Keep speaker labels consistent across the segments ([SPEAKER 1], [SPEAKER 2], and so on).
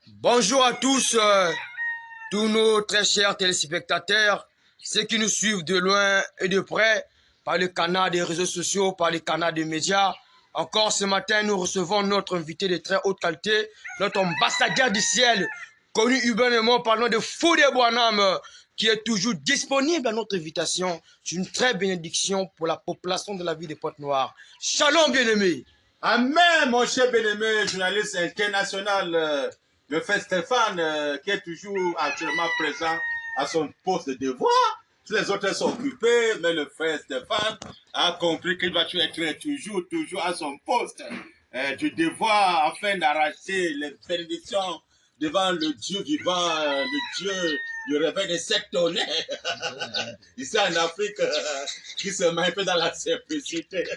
[SPEAKER 1] Bonjour à tous nos très chers téléspectateurs, ceux qui nous suivent de loin et de près, par le canal des réseaux sociaux, par le canal des médias. Encore ce matin, nous recevons notre invité de très haute qualité, notre ambassadeur du ciel, connu urbanement par le nom de Fodé Boanam, qui est toujours disponible à notre invitation. C'est une très bénédiction pour la population de la ville de Pointe-Noire. Shalom, bien-aimé.
[SPEAKER 2] Amen, mon cher bien-aimé, journaliste international, le frère Stéphane, qui est toujours actuellement présent à son poste de devoir. Tous les autres sont occupés, mais le frère Stéphane a compris qu'il va être toujours à son poste du devoir afin d'arracher les bénédictions devant le Dieu vivant, le Dieu du réveil des sectonnaires. Ici en Afrique, qui se met un peu dans la simplicité.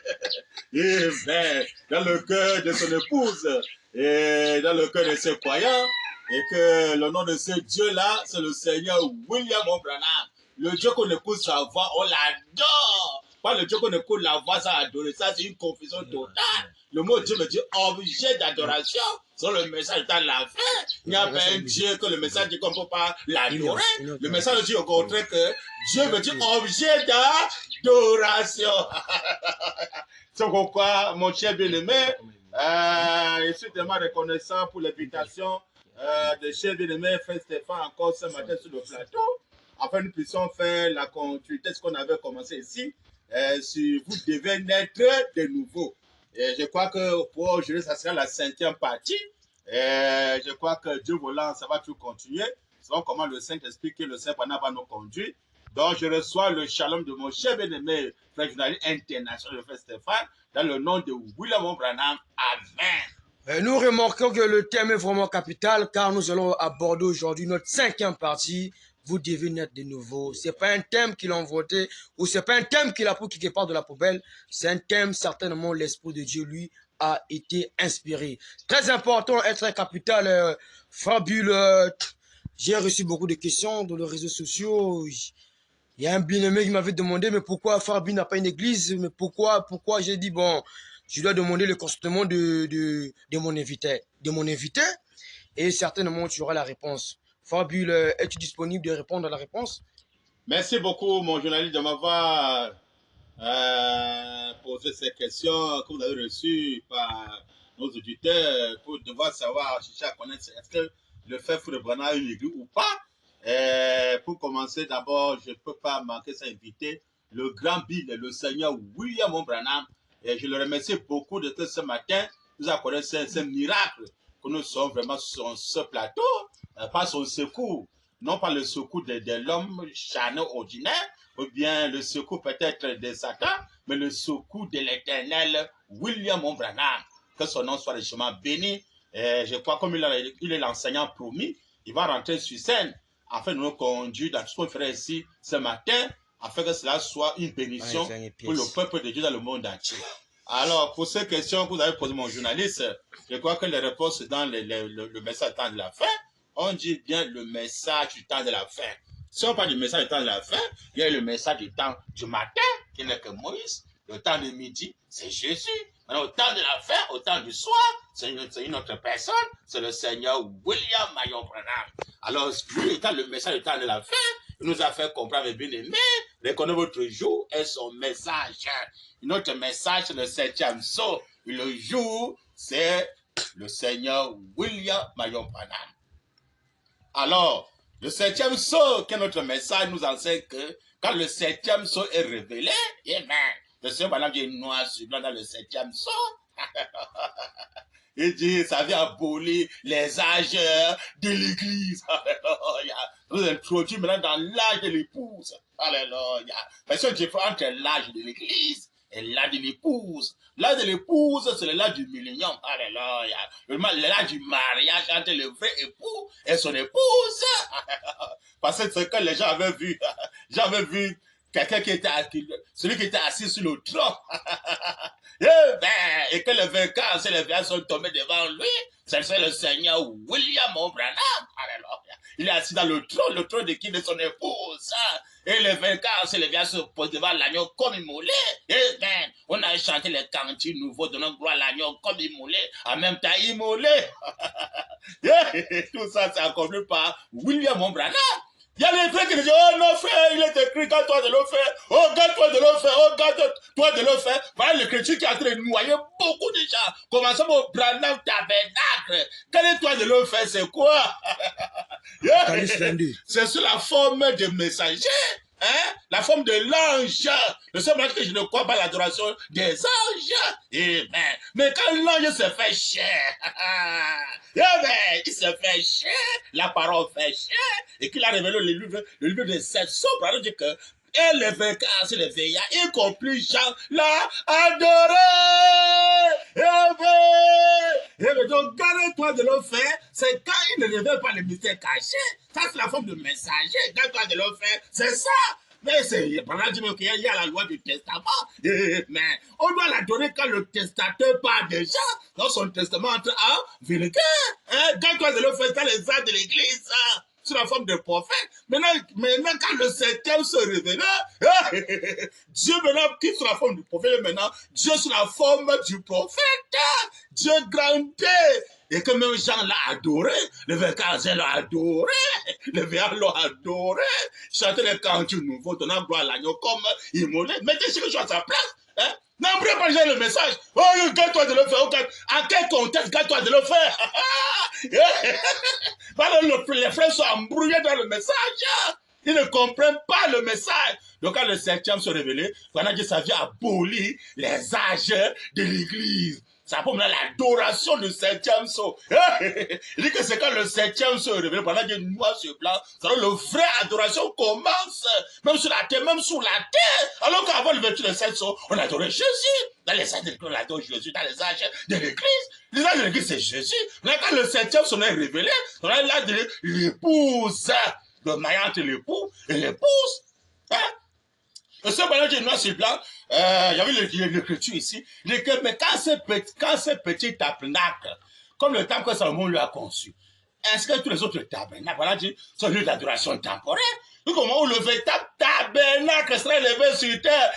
[SPEAKER 2] Et ben, dans le cœur de son épouse et dans le cœur de ses croyants, et que le nom de ce Dieu-là, c'est le Seigneur William Branham. Le Dieu qu'on écoute sa voix, on l'adore. Pas le Dieu qu'on écoute la voix sans adorer, ça c'est une confusion totale. Le mot Dieu me dit objet d'adoration. Sur le message de la fin, il n'y a pas un Dieu que le message dit qu'on ne peut pas l'adorer. Le message dit au contraire que Dieu me dit objet d'adoration. C'est pourquoi, mon cher bien-aimé, je suis tellement reconnaissant pour l'invitation de cher bien-aimé Frère Stéphane encore ce matin sur le plateau, afin que nous puissions faire la continuité de ce qu'on avait commencé ici. Si vous devez naître de nouveau. Et je crois que pour aujourd'hui, ça sera la 5e partie. Et je crois que Dieu voulant, ça va tout continuer. Selon comment le Saint-Esprit qui le Saint-Pendant va nous conduire. Donc, je reçois le shalom de mon cher bien-aimé, frère journaliste international, le frère Stéphane, dans le nom de William Branham. Amen.
[SPEAKER 1] Nous remarquons que le thème est vraiment capital car nous allons aborder aujourd'hui notre 5e partie. Vous devez naître de nouveau. C'est pas un thème qu'ils ont voté ou c'est pas un thème qu'il a pris quelque part de la poubelle. C'est un thème certainement l'Esprit de Dieu lui a été inspiré. Très important et très capital. Fabuleux. J'ai reçu beaucoup de questions dans les réseaux sociaux. Il y a un bien-aimé qui m'avait demandé, mais pourquoi Fabi n'a pas une église? Mais pourquoi j'ai dit, bon, je dois demander le consentement de mon invité, et certainement tu auras la réponse. Fabi, es-tu disponible de répondre à la réponse?
[SPEAKER 2] Merci beaucoup, mon journaliste, de m'avoir posé ces questions que vous avez reçues par nos auditeurs pour devoir savoir, chercher à connaître, est-ce que le frère Fodé Branham a une église ou pas. Pour commencer, d'abord, je ne peux pas manquer ça inviter le grand Bill, le Seigneur William Branham. Et je le remercie beaucoup de que ce matin, nous avons connu ce miracle que nous sommes vraiment sur ce plateau, par son secours. Non pas le secours de l'homme charnel ordinaire, ou bien le secours peut-être de Satan, mais le secours de l'éternel William Branham. Que son nom soit richement béni. Et je crois comme il est l'enseignant promis, il va rentrer sur scène afin de nous conduire dans tout ce qu'on ferait ici ce matin, afin que cela soit une bénédiction pour le peuple de Dieu dans le monde entier. Alors, pour ces questions que vous avez posées, mon journaliste, je crois que les réponses dans le message du temps de la fin, on dit bien le message du temps de la fin. Si on parle du message du temps de la fin, il y a le message du temps du matin, qui n'est que Moïse. Le temps de midi, c'est Jésus. Maintenant, au temps de la fin, au temps du soir, c'est une autre personne, c'est le Seigneur William Marion Branham. Alors, lui étant le message du temps de la fin, il nous a fait comprendre, bien aimé, reconnaissez votre jour et son message. Notre message, c'est le 7e saut. Et le jour, c'est le Seigneur William Marion Branham. Alors, le 7e saut, qui est notre message, nous enseigne que quand le 7e saut est révélé, eh bien, le Seigneur Branham dit noir sur blanc dans le 7e saut. Il dit, ça vient abolir les âges de l'église. Alléluia. Nous introduisons maintenant dans l'âge de l'épouse. Alléluia. Mais c'est différent entre l'âge de l'église et l'âge de l'épouse. L'âge de l'épouse, c'est l'âge du millénium. Alléluia. L'âge du mariage entre le vrai époux et son épouse. Parce que c'est que les gens avaient vu. J'avais vu quelqu'un qui était celui qui était assis sur le trône. Et que les vainqueurs, c'est les vainqueurs sont tombés devant lui, c'est le Seigneur William Branham. Alléluia. Il est assis dans le trône de qui? De son épouse. Et le 24, c'est le vieillard se pose devant l'agneau comme immolé. Et ben, on a chanté les cantines nouveaux, donnant gloire à l'agneau comme immolé, en même temps immolé. Tout ça, c'est accompli par William Branham. Il y a les frères qui disent, oh non frère, il est écrit, garde-toi de le faire, oh garde-toi de le faire, oh garde-toi de le faire. Voilà l'écriture qui est en train de noyer beaucoup de gens. Commençons au Branham Tabernacle. Quel est toi de le faire, c'est quoi? C'est sous la forme de messager. Hein? La forme de l'ange. Le seul moment que je ne crois pas l'adoration des anges. Eh ben, mais quand l'ange se fait cher, eh ben, il se fait cher, la parole fait cher, et qu'il a révélé le livre de 7 sombres, alors dit que et les vainqueurs, c'est les veillards, y compris Jean, l'a adoré. Et donc, garde-toi de le faire, c'est quand il ne révèle pas les mystères cachés. Ça, c'est la forme de messager. Garde-toi de le faire, c'est ça. Mais c'est pendant qu'il y a la loi du testament. Mais on doit l'adorer quand le testateur part déjà dans son testament entre un vulgaire. Garde-toi de le faire dans les actes de l'église. Sous la forme de prophète. Maintenant, quand le septième se révéla, Dieu maintenant quitte sous la forme du prophète, maintenant, Dieu sous la forme du prophète. Dieu grandit. Et que même Jean l'a adoré, le verset l'a adoré, le verset l'a adoré, chanter les cantines nouveaux, donnant gloire à l'agneau comme immolé. Mettez chaque chose à sa place. Hein? N'empruez pas le message. Oh, garde-toi de le faire. Oh, à quel contexte garde-toi de le faire? Les frères sont embrouillés dans le message. Ils ne comprennent pas le message. Donc quand le septième se révélait, pendant que ça vient abolir les âges de l'église. Ça pour l'adoration du septième saut. Il dit que c'est quand le septième se révèle, pendant que noir sur blanc, alors le vrai adoration commence, même sur la terre, même sous la terre. Alors qu'avant l'ouverture du septième saut, on adorait Jésus. Dans les âges de l'église, on adore Jésus. Dans les âges de l'église, les âges de l'église, c'est Jésus. Mais quand le septième saut est révélé, on a l'âge de l'épouse, le maillot entre l'époux et l'épouse. Hein? Le seul balance de noir sur blanc, il y avait l'écriture ici, mais quand ce petit tabernacle, comme le temple que Salomon lui a conçu, est-ce que tous les autres tabernacles, voilà, sont lieu d'adoration temporaire? Donc, au moment où le véritable tabernacle sera élevé sur terre,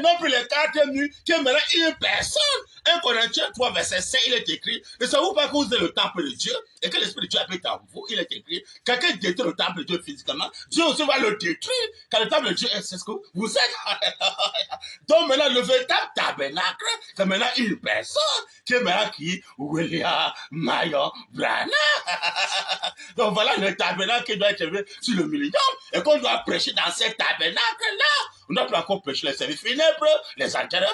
[SPEAKER 2] non plus les 4 nuits, qui est maintenant une personne. 1 Corinthiens 3, verset 5, il est écrit, ne savez-vous pas que vous êtes le temple de Dieu et que l'Esprit de Dieu habite en vous? Il est écrit, quelqu'un détruit le temple de Dieu physiquement, Dieu aussi va le détruire, car le temple de Dieu est ce que vous êtes. Donc maintenant, le véritable tabernacle, c'est maintenant une personne qui est maintenant qui? William Marion Branham. Donc voilà le tabernacle qui doit être élevé sur le millénium et qu'on doit prêcher dans ce tabernacle-là. On doit pas encore prêcher les services funèbres, les enterrements,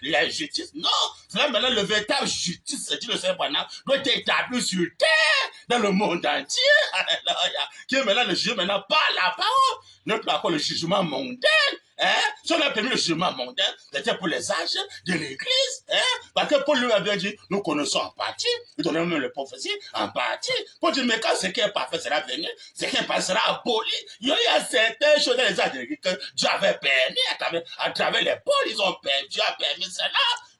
[SPEAKER 2] les justices. Non, c'est là maintenant le véritable justice, dit le Seigneur Branham, doit être établi sur terre, dans le monde entier. Alléluia. Qui est maintenant le jugement maintenant par la parole. Non plus encore le jugement mondain. Hein? Si on a permis le jugement mondain, c'était pour les âges de l'église. Hein? Parce que Paul lui avait dit, nous connaissons en partie, nous donnons même les prophéties en partie. Paul dit, mais quand ce qui est parfait sera venu, ce qui est parfait sera aboli. Il y a certaines choses dans les âges de l'église que Dieu avait permis à travers les Pauls, ils ont permis, Dieu a permis cela.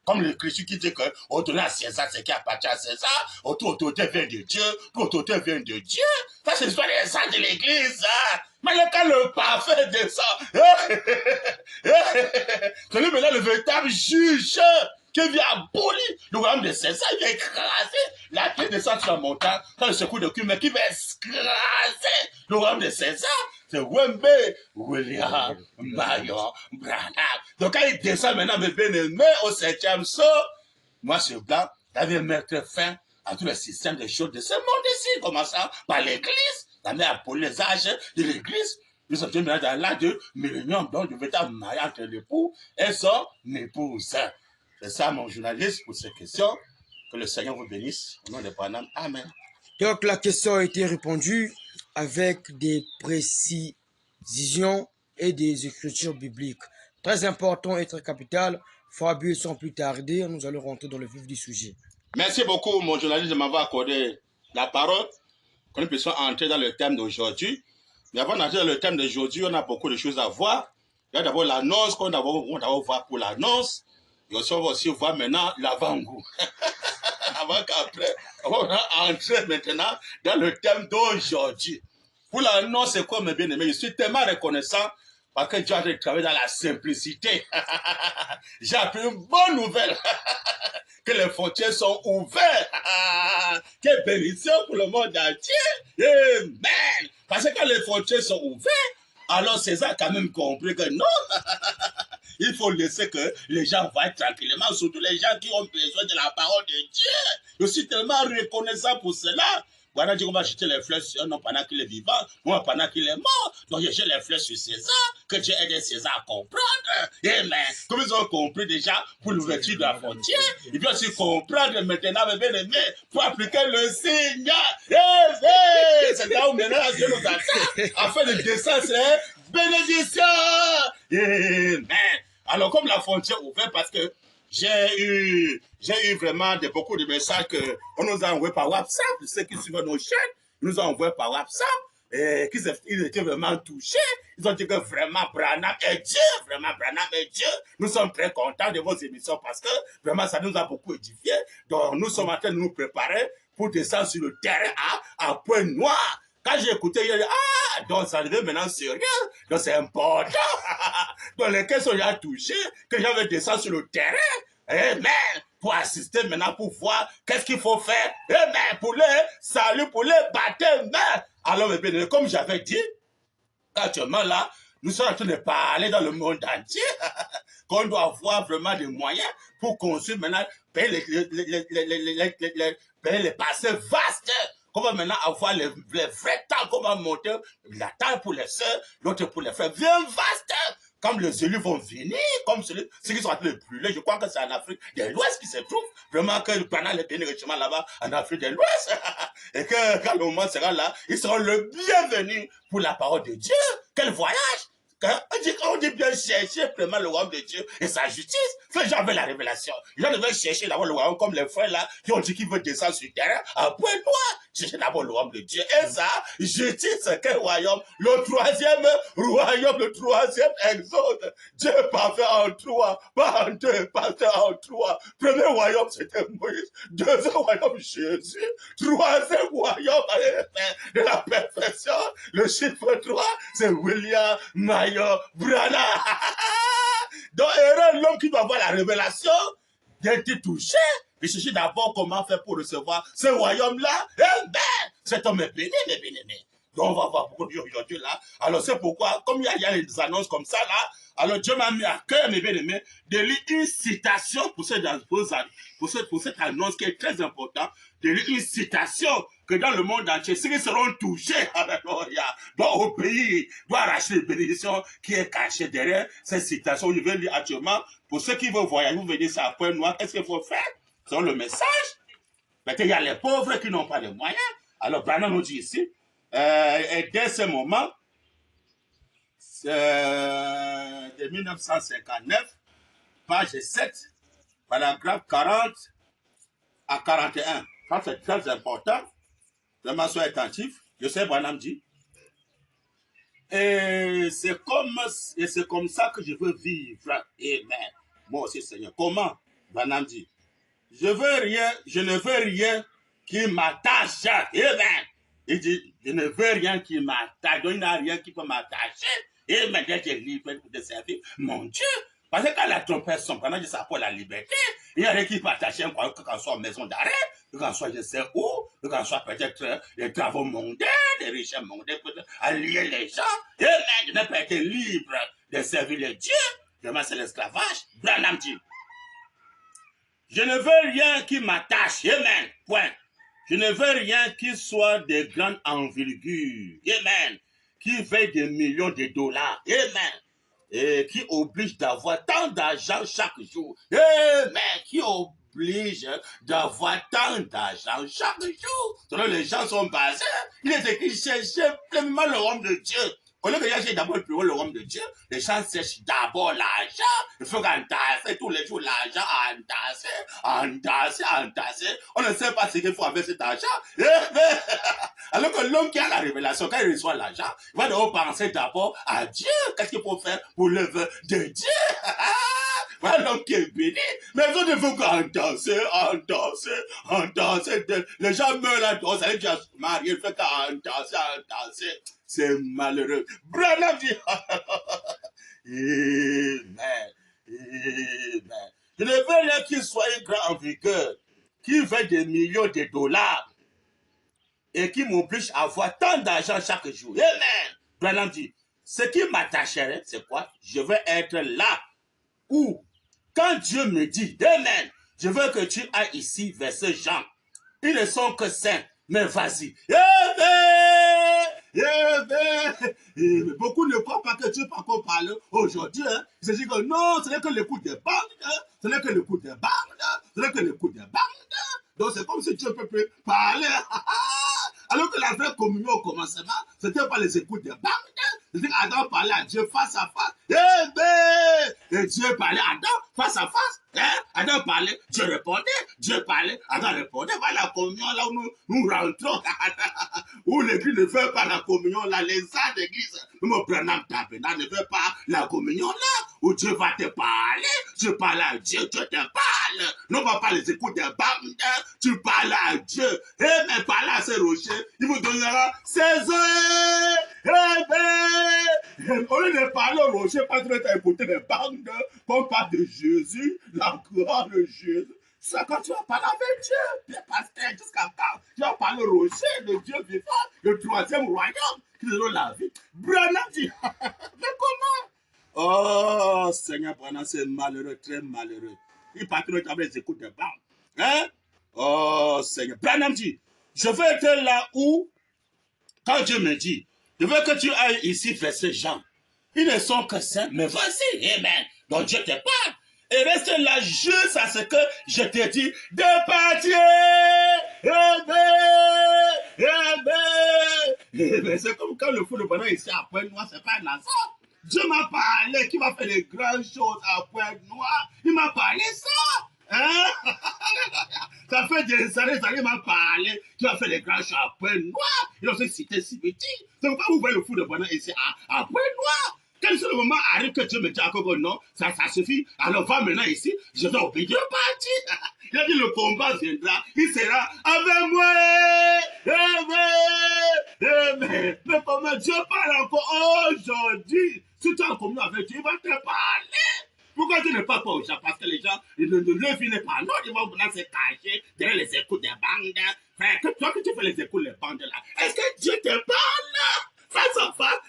[SPEAKER 2] Comme l'écriture qui dit que donne à César ce qui appartient à César, toute autorité vient de Dieu, toute autorité vient de Dieu. Ça, c'est l'histoire des saints de l'église. Hein? Mais quand le parfait descend, c'est lui maintenant le véritable juge qui vient abolir le royaume de César, il vient écraser la pierre descend sur la montagne, quand le secours de cul, mais qui va écraser le royaume de César. C'est Wembe William Marion Branham. Donc quand il descend maintenant, mes bien-aimés, au 7e saut, moi sur blanc, il avait mettre fin à tous les systèmes de choses de ce monde ici, commençant par l'église, la mère pour les âges de l'église. Nous sommes maintenant dans l'âge de millénium, donc le véritable mariage entre l'époux et son épouse. C'est ça mon journaliste pour ces questions. Que le Seigneur vous bénisse. Au nom de Branham. Amen.
[SPEAKER 1] Donc la question a été répondue avec des précisions et des écritures bibliques. Très important et très capital. Fabio, sans plus tarder, nous allons rentrer dans le vif du sujet.
[SPEAKER 2] Merci beaucoup, mon journaliste, de m'avoir accordé la parole, que nous puissions entrer dans le thème d'aujourd'hui. Mais avant d'entrer dans le thème d'aujourd'hui, on a beaucoup de choses à voir. Il y a d'abord l'annonce, qu'on va voir pour l'annonce. Et aussi, on va aussi voir maintenant l'avant-goût. Avant qu'après, on va entrer maintenant dans le thème d'aujourd'hui. Pour la non, c'est quoi, mes bien-aimés? Je suis tellement reconnaissant parce que Dieu a travaillé dans la simplicité. J'ai appris une bonne nouvelle. Que les frontières sont ouvertes. Quelle bénédiction pour le monde entier. Amen. Parce que quand les frontières sont ouvertes, alors César a quand même compris que non. Il faut laisser que les gens voient tranquillement, surtout les gens qui ont besoin de la parole de Dieu. Je suis tellement reconnaissant pour cela. Voilà, dit qu'on va jeter les fleurs sur un homme pendant qu'il est vivant, moi pendant qu'il est mort. Donc je jette les fleurs sur César, que Dieu aide César à comprendre. Amen. Comme ils ont compris déjà pour l'ouverture de la frontière, ils doivent aussi comprendre maintenant, mes bien-aimés, pour appliquer le signe. Amen. C'est là où maintenant Dieu nous attend, afin de descendre ses bénédictions. Amen. Alors, comme la frontière est ouverte, parce que j'ai eu vraiment beaucoup de messages qu'on nous a envoyés par WhatsApp, ceux qui suivent nos chaînes, ils nous ont envoyés par WhatsApp, et qu'ils étaient vraiment touchés. Ils ont dit que vraiment Branham est Dieu, vraiment Branham est Dieu. Nous sommes très contents de vos émissions parce que vraiment ça nous a beaucoup édifiés. Donc, nous sommes en train de nous préparer pour descendre sur le terrain à Point Noir. Quand j'ai écouté, j'ai dit, ah, donc ça devient maintenant sérieux, donc c'est important. Donc les caisses sont déjà touchées, que j'avais descendu sur le terrain, amen, pour assister maintenant, pour voir qu'est-ce qu'il faut faire, amen, pour les saluts, pour les baptêmes. Alors, bien, comme j'avais dit, actuellement là, nous sommes en train de parler dans le monde entier, qu'on doit avoir vraiment des moyens pour construire maintenant, payer les passés vastes. Qu'on va maintenant avoir les vrais temps, qu'on va monter la table pour les soeurs, l'autre pour les frères, bien vaste. Comme les élus vont venir, comme ceux qui sont en train de brûler, je crois que c'est en Afrique de l'Ouest qui se trouve. Vraiment que pendant les derniers richements là-bas, en Afrique de l'Ouest. Et que quand le moment sera là, ils seront le bienvenu pour la parole de Dieu. Quel voyage! On dit bien chercher vraiment le royaume de Dieu et sa justice. Fait j'avais la révélation. Les gens devaient chercher d'abord le royaume comme les frères là qui ont dit qu'ils veulent descendre sur le terrain à Point Noir. Chercher d'abord le royaume de Dieu. Et ça, justice, quel royaume? Le troisième royaume, le troisième exode. Dieu parfait en trois, pas en deux, parfait en trois. Premier royaume, c'était Moïse. Deuxième royaume, Jésus. Troisième royaume, de la perfection. Le chiffre 3, c'est William Mayo Branham. Donc, l'homme qui doit avoir la révélation d'être touché, il cherche d'abord comment faire pour recevoir ce royaume-là. Cet homme est béni, mes bien-aimés. Donc, on va voir beaucoup aujourd'hui là. Alors, c'est pourquoi, comme il y a des annonces comme ça là, alors Dieu m'a mis à cœur, mes bien-aimés, de lire une citation pour cette annonce qui est très importante, de lire une citation que dans le monde entier, ceux qui seront touchés, alléluia, doivent obéir, doivent arracher les bénédictions qui est cachée derrière cette citation. Je vais lire actuellement, pour ceux qui veulent voyager, vous venez à Point Noir, qu'est-ce qu'il faut faire? C'est le message. Parce qu'il y a les pauvres qui n'ont pas les moyens. Alors, Branham nous dit ici, et dès ce moment, de 1959, page 7, paragraphe 40 à 41. Ça, c'est très important. Vraiment, soyez attentifs. Je sais, Branham dit. Et c'est comme ça que je veux vivre. Amen. Moi aussi, Seigneur. Comment? Branham dit. Je ne veux rien qui m'attache. Amen. Il dit, je ne veux rien qui m'attache. Donc, il n'y a rien qui peut m'attacher. Et maintenant, j'ai libre de servir mon Dieu. Parce que quand la trompette sonne, pendant que ça pour la liberté, il y a rien qui peut attacher un quoi, que qu'on soit en maison d'arrêt, que qu'on soit je sais où, que qu'on soit peut-être les travaux mondains, les richesses mondaines, peut-être allier les gens. Et là, je n'ai pas été libre de servir les dieux. Vraiment, c'est l'esclavage. Branham dit, je ne veux rien qui m'attache. Amen. Point. Je ne veux rien qui soit de grande envergure. Amen. Qui veille des millions de dollars. Amen. Et qui oblige d'avoir tant d'argent chaque jour. Amen. Qui oblige d'avoir tant d'argent chaque jour. Donc les gens sont basés. Il est écrit chercher pleinement le royaume de Dieu. Au lieu que chercher d'abord le royaume de Dieu, les gens cherchent d'abord l'argent. Il faut entasser tous les jours l'argent, entasser. On ne sait pas ce qu'il faut avec cet argent. Alors que l'homme qui a la révélation, quand il reçoit l'argent, il va d'abord penser d'abord à Dieu. Qu'est-ce qu'il faut faire pour l'œuvre de Dieu? Voilà l'homme qui est béni. Mais les autres, il faut entasser. Les gens meurent là-dedans, ça veut dire marier, il faut qu'entasser. c'est malheureux. Branham dit, Amen. Amen. Je ne veux rien qu'il soit grand en vigueur, qui veut des millions de dollars et qui m'oblige à avoir tant d'argent chaque jour. Amen. Branham dit, ce qui m'attacherait, c'est quoi? Je veux être là où, quand Dieu me dit, Amen, je veux que tu ailles ici vers ces gens. Ils ne sont que saints, mais vas-y. Amen. Amen. Beaucoup ne croient pas que Dieu peut encore parler aujourd'hui. Hein. Ils se disent que non, ce n'est que le coup des bandes, ce n'est que le coup des bandes, ce n'est que le coup des bandes. Donc c'est comme si Dieu peut plus parler. Alors que la vraie communion au commencement, ce n'était pas les écoutes des bandes. C'est Adam parlait à Dieu face à face. Et Dieu parlait à Adam face à face. Hein? Adam parlait, Dieu répondait. Dieu parlait, Adam répondait. Voilà la communion là où nous rentrons. Où l'église ne fait pas la communion là. Les gens d'église, nous prenons tabernacle, ne fait pas la communion là. Où Dieu va te parler. Tu parles à Dieu, Dieu te parle. Non, va pas les écoutes des bandes. Tu parles à Dieu. Mais parle à ce rocher. Il vous donnera ses eaux. Au lieu de parler au rocher, pas trop écouter les bandes, qu'on parle de Jésus, la gloire de Jésus. C'est quand tu vas parler avec Dieu, les pasteurs, jusqu'à quand tu vas parler au rocher, le Dieu vivant, le troisième royaume, qui nous donne la vie. Branham dit, mais comment? Oh, Seigneur Branham, c'est malheureux, très malheureux. Il partit avec les écoutes des bandes. Hein? Oh, Seigneur. Branham dit, je veux être là où, quand Dieu me dit, je veux que tu ailles ici vers ces gens. Ils ne sont que saints, mais vas-y, amen. Donc Dieu te parle. Et reste là juste à ce que je te dis de partir. Amen. C'est comme quand le fou de bonheur ici à Pointe-Noire, c'est pas un hasard. Dieu m'a parlé qui va faire les grandes choses à Pointe-Noire. Il m'a parlé ça. Hein? Ça fait des années, il m'a parlé qui va faire les grandes choses à Pointe-Noire. Il a aussi cité Cimetière. C'est pourquoi vous voyez le fou de bonheur ici à Pointe-Noire. Quand le moment arrive que Dieu me dit encore non, ça suffit. Alors va maintenant ici, je vais obéir au parti. Il a dit le combat viendra, il sera avec moi. Amen. Mais comment Dieu parle encore aujourd'hui? Si tu es en communion avec Dieu, il va te parler. Pourquoi tu ne parles pas aux gens? Parce que les gens, le vie n'est pas. Non, ils vont venir se cacher derrière les écoutes des bandes. Frère, toi que tu fais les écoutes des bandes là, est-ce que Dieu te parle? Face à face.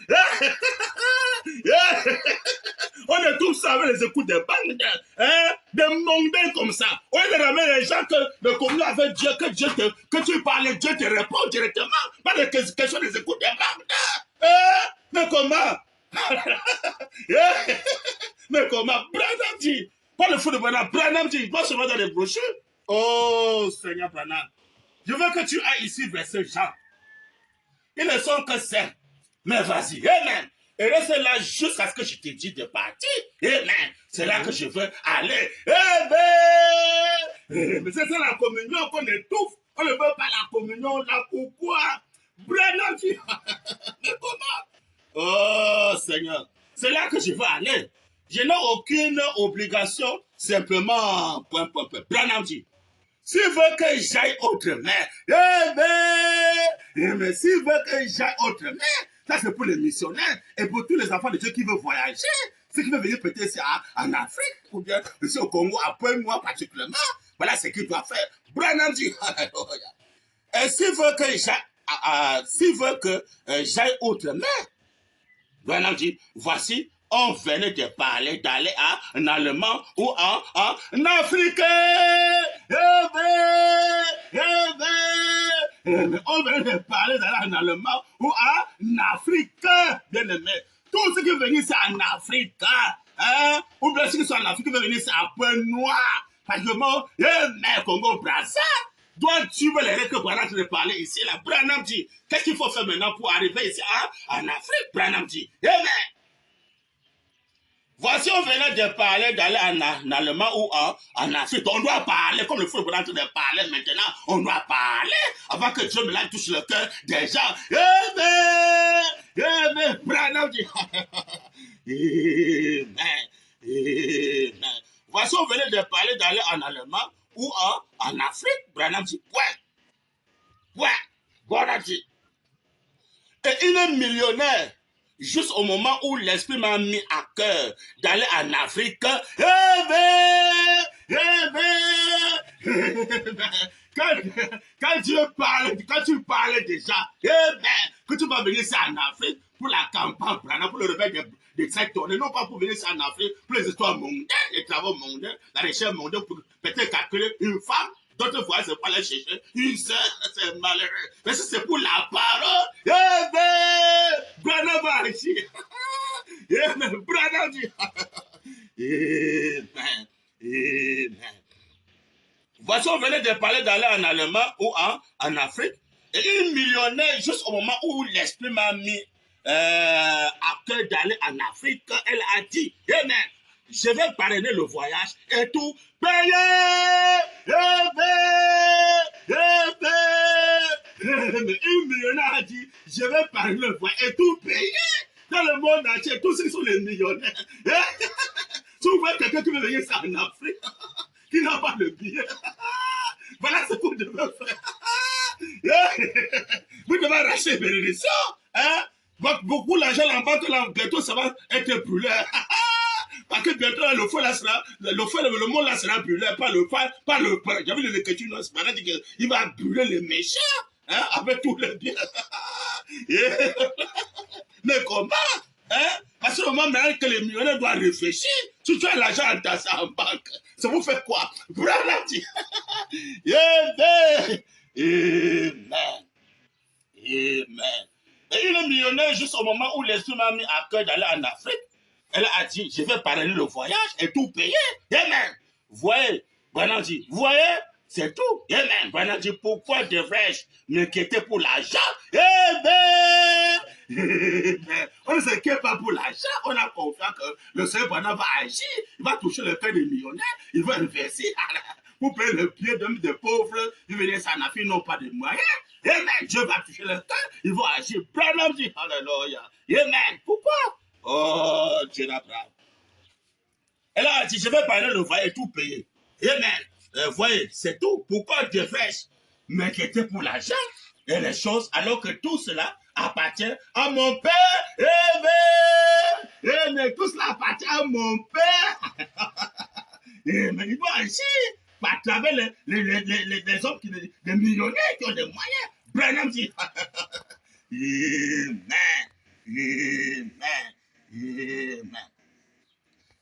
[SPEAKER 2] On est tous ça avec les écoutes des bandes, hein? Des mondains comme ça. On est ramener les gens que le communion avec Dieu, que tu parles, Dieu te répond directement. Pas de question des écoutes des bandes. Mais comment? Mais comment? Branham dit, pas le fou de Branham, Branham dit, pas seulement dans les brochures. Oh Seigneur Branham, je veux que tu ailles ici vers ces gens. Ils ne sont que saints. Mais vas-y, amen. Et reste là jusqu'à ce que je te dise de partir. Amen. C'est là que je veux aller. Amen. Mais c'est ça la communion qu'on étouffe. On ne veut pas la communion là. Pourquoi? Branham dit, mais comment? Oh Seigneur, c'est là que je veux aller. Je n'ai aucune obligation, simplement, Branham dit, s'il veut que j'aille autrement, mais s'il veut que j'aille autrement, ça c'est pour les missionnaires et pour tous les enfants de Dieu qui veulent voyager, ceux qui veulent venir peut-être en Afrique ou bien ici au Congo, à Pointe-Noire particulièrement, voilà ce qu'il doit faire. Branham dit, et s'il veut que j'aille autrement, Branham dit, voici, on venait de parler d'aller en allemand ou en africain. On venait de parler d'aller en allemand ou en africain, bien aimé. Tous ceux qui veulent venir, c'est en Afrique. Hein? Ou bien ceux qui sont en Afrique, qui veulent venir, c'est à Pointe-Noire. Par exemple, Congo, Brazza. Toi, tu veux les que Branham te parler ici, là. Branham dit, qu'est-ce qu'il faut faire maintenant pour arriver ici en Afrique? Branham dit, amen. Voici, on venait de parler d'aller en allemand ou en Afrique. On doit parler, comme le fou Branham de parler maintenant. On doit parler avant que Dieu me touche le cœur des gens. Amen. Amen. Branham dit, amen. Amen. Voici, on venait de parler d'aller en allemand ou en Afrique. Branham dit, ouais. Branham dit,
[SPEAKER 3] Et il est millionnaire. Juste au moment où l'esprit m'a mis à cœur d'aller en Afrique. Quand tu parles déjà, que tu vas venir ça en Afrique pour la campagne, pour le réveil des 7 tonnes, non pas pour venir ça en Afrique pour les histoires mondaines, les travaux mondains, la recherche mondaine, pour peut-être calculer une femme. D'autres fois, c'est pas aller chercher une sœur, c'est malheureux. Mais si c'est pour la parole, Branham va agir. Branham dit, Amen. Voici, on venait de parler d'aller en Allemagne ou en Afrique. Et une millionnaire, juste au moment où l'esprit m'a mis à cœur d'aller en Afrique, elle a dit, Amen, je vais parrainer le voyage et tout payer. Mais une millionnaire a dit, je vais parrainer le voyage et tout payer. Dans le monde entier, tous ceux qui sont les millionnaires. Si vous voyez quelqu'un qui veut venir ça en Afrique, qui n'a pas de billet, voilà ce que vous devez faire. Vous devez arracher les bénédictions. Hein? Beaucoup d'argent en banque, là, bientôt ça va être brûlé. Parce que bientôt le feu là sera, le monde là sera brûlé, pas le pain. J'avais vu l'écriture, non, c'est pas dit qu'il va brûler les méchants, hein, avec tous les biens. Mais comment? Hein? Parce que au moment maintenant que les millionnaires doivent réfléchir, si tu as l'argent en banque, ça vous fait quoi? Branham dit. Amen. Amen. Amen. Et une millionnaire, juste au moment où l'esprit m'a mis à cœur d'aller en Afrique, elle a dit, je vais parrainer le voyage et tout payer. Amen. Voyez, Branham dit, voyez, c'est tout. Amen. Branham dit, pourquoi devrais-je m'inquiéter pour l'argent? Amen. On ne s'inquiète pas pour l'argent, on a confiance que le Seigneur Branham va agir, il va toucher le cœur des millionnaires, il va investir pour payer le pied des pauvres, ils venir s'en affaire, n'ont pas de moyens. Amen, Dieu va toucher le cœur, il va agir. Branham dit, alléluia. Amen, pourquoi? Oh, Dieu d'Abraham. Elle a dit, je vais parler le voyage et tout payer. Amen. Voyez, c'est tout. Pourquoi devrais-je m'inquiéter pour l'argent et les choses alors que tout cela appartient à mon Père? Amen. Tout cela appartient à mon Père. Amen. Il doit agir à travers les hommes, les millionnaires qui ont des moyens. Branham dit, Amen. Amen. Amen.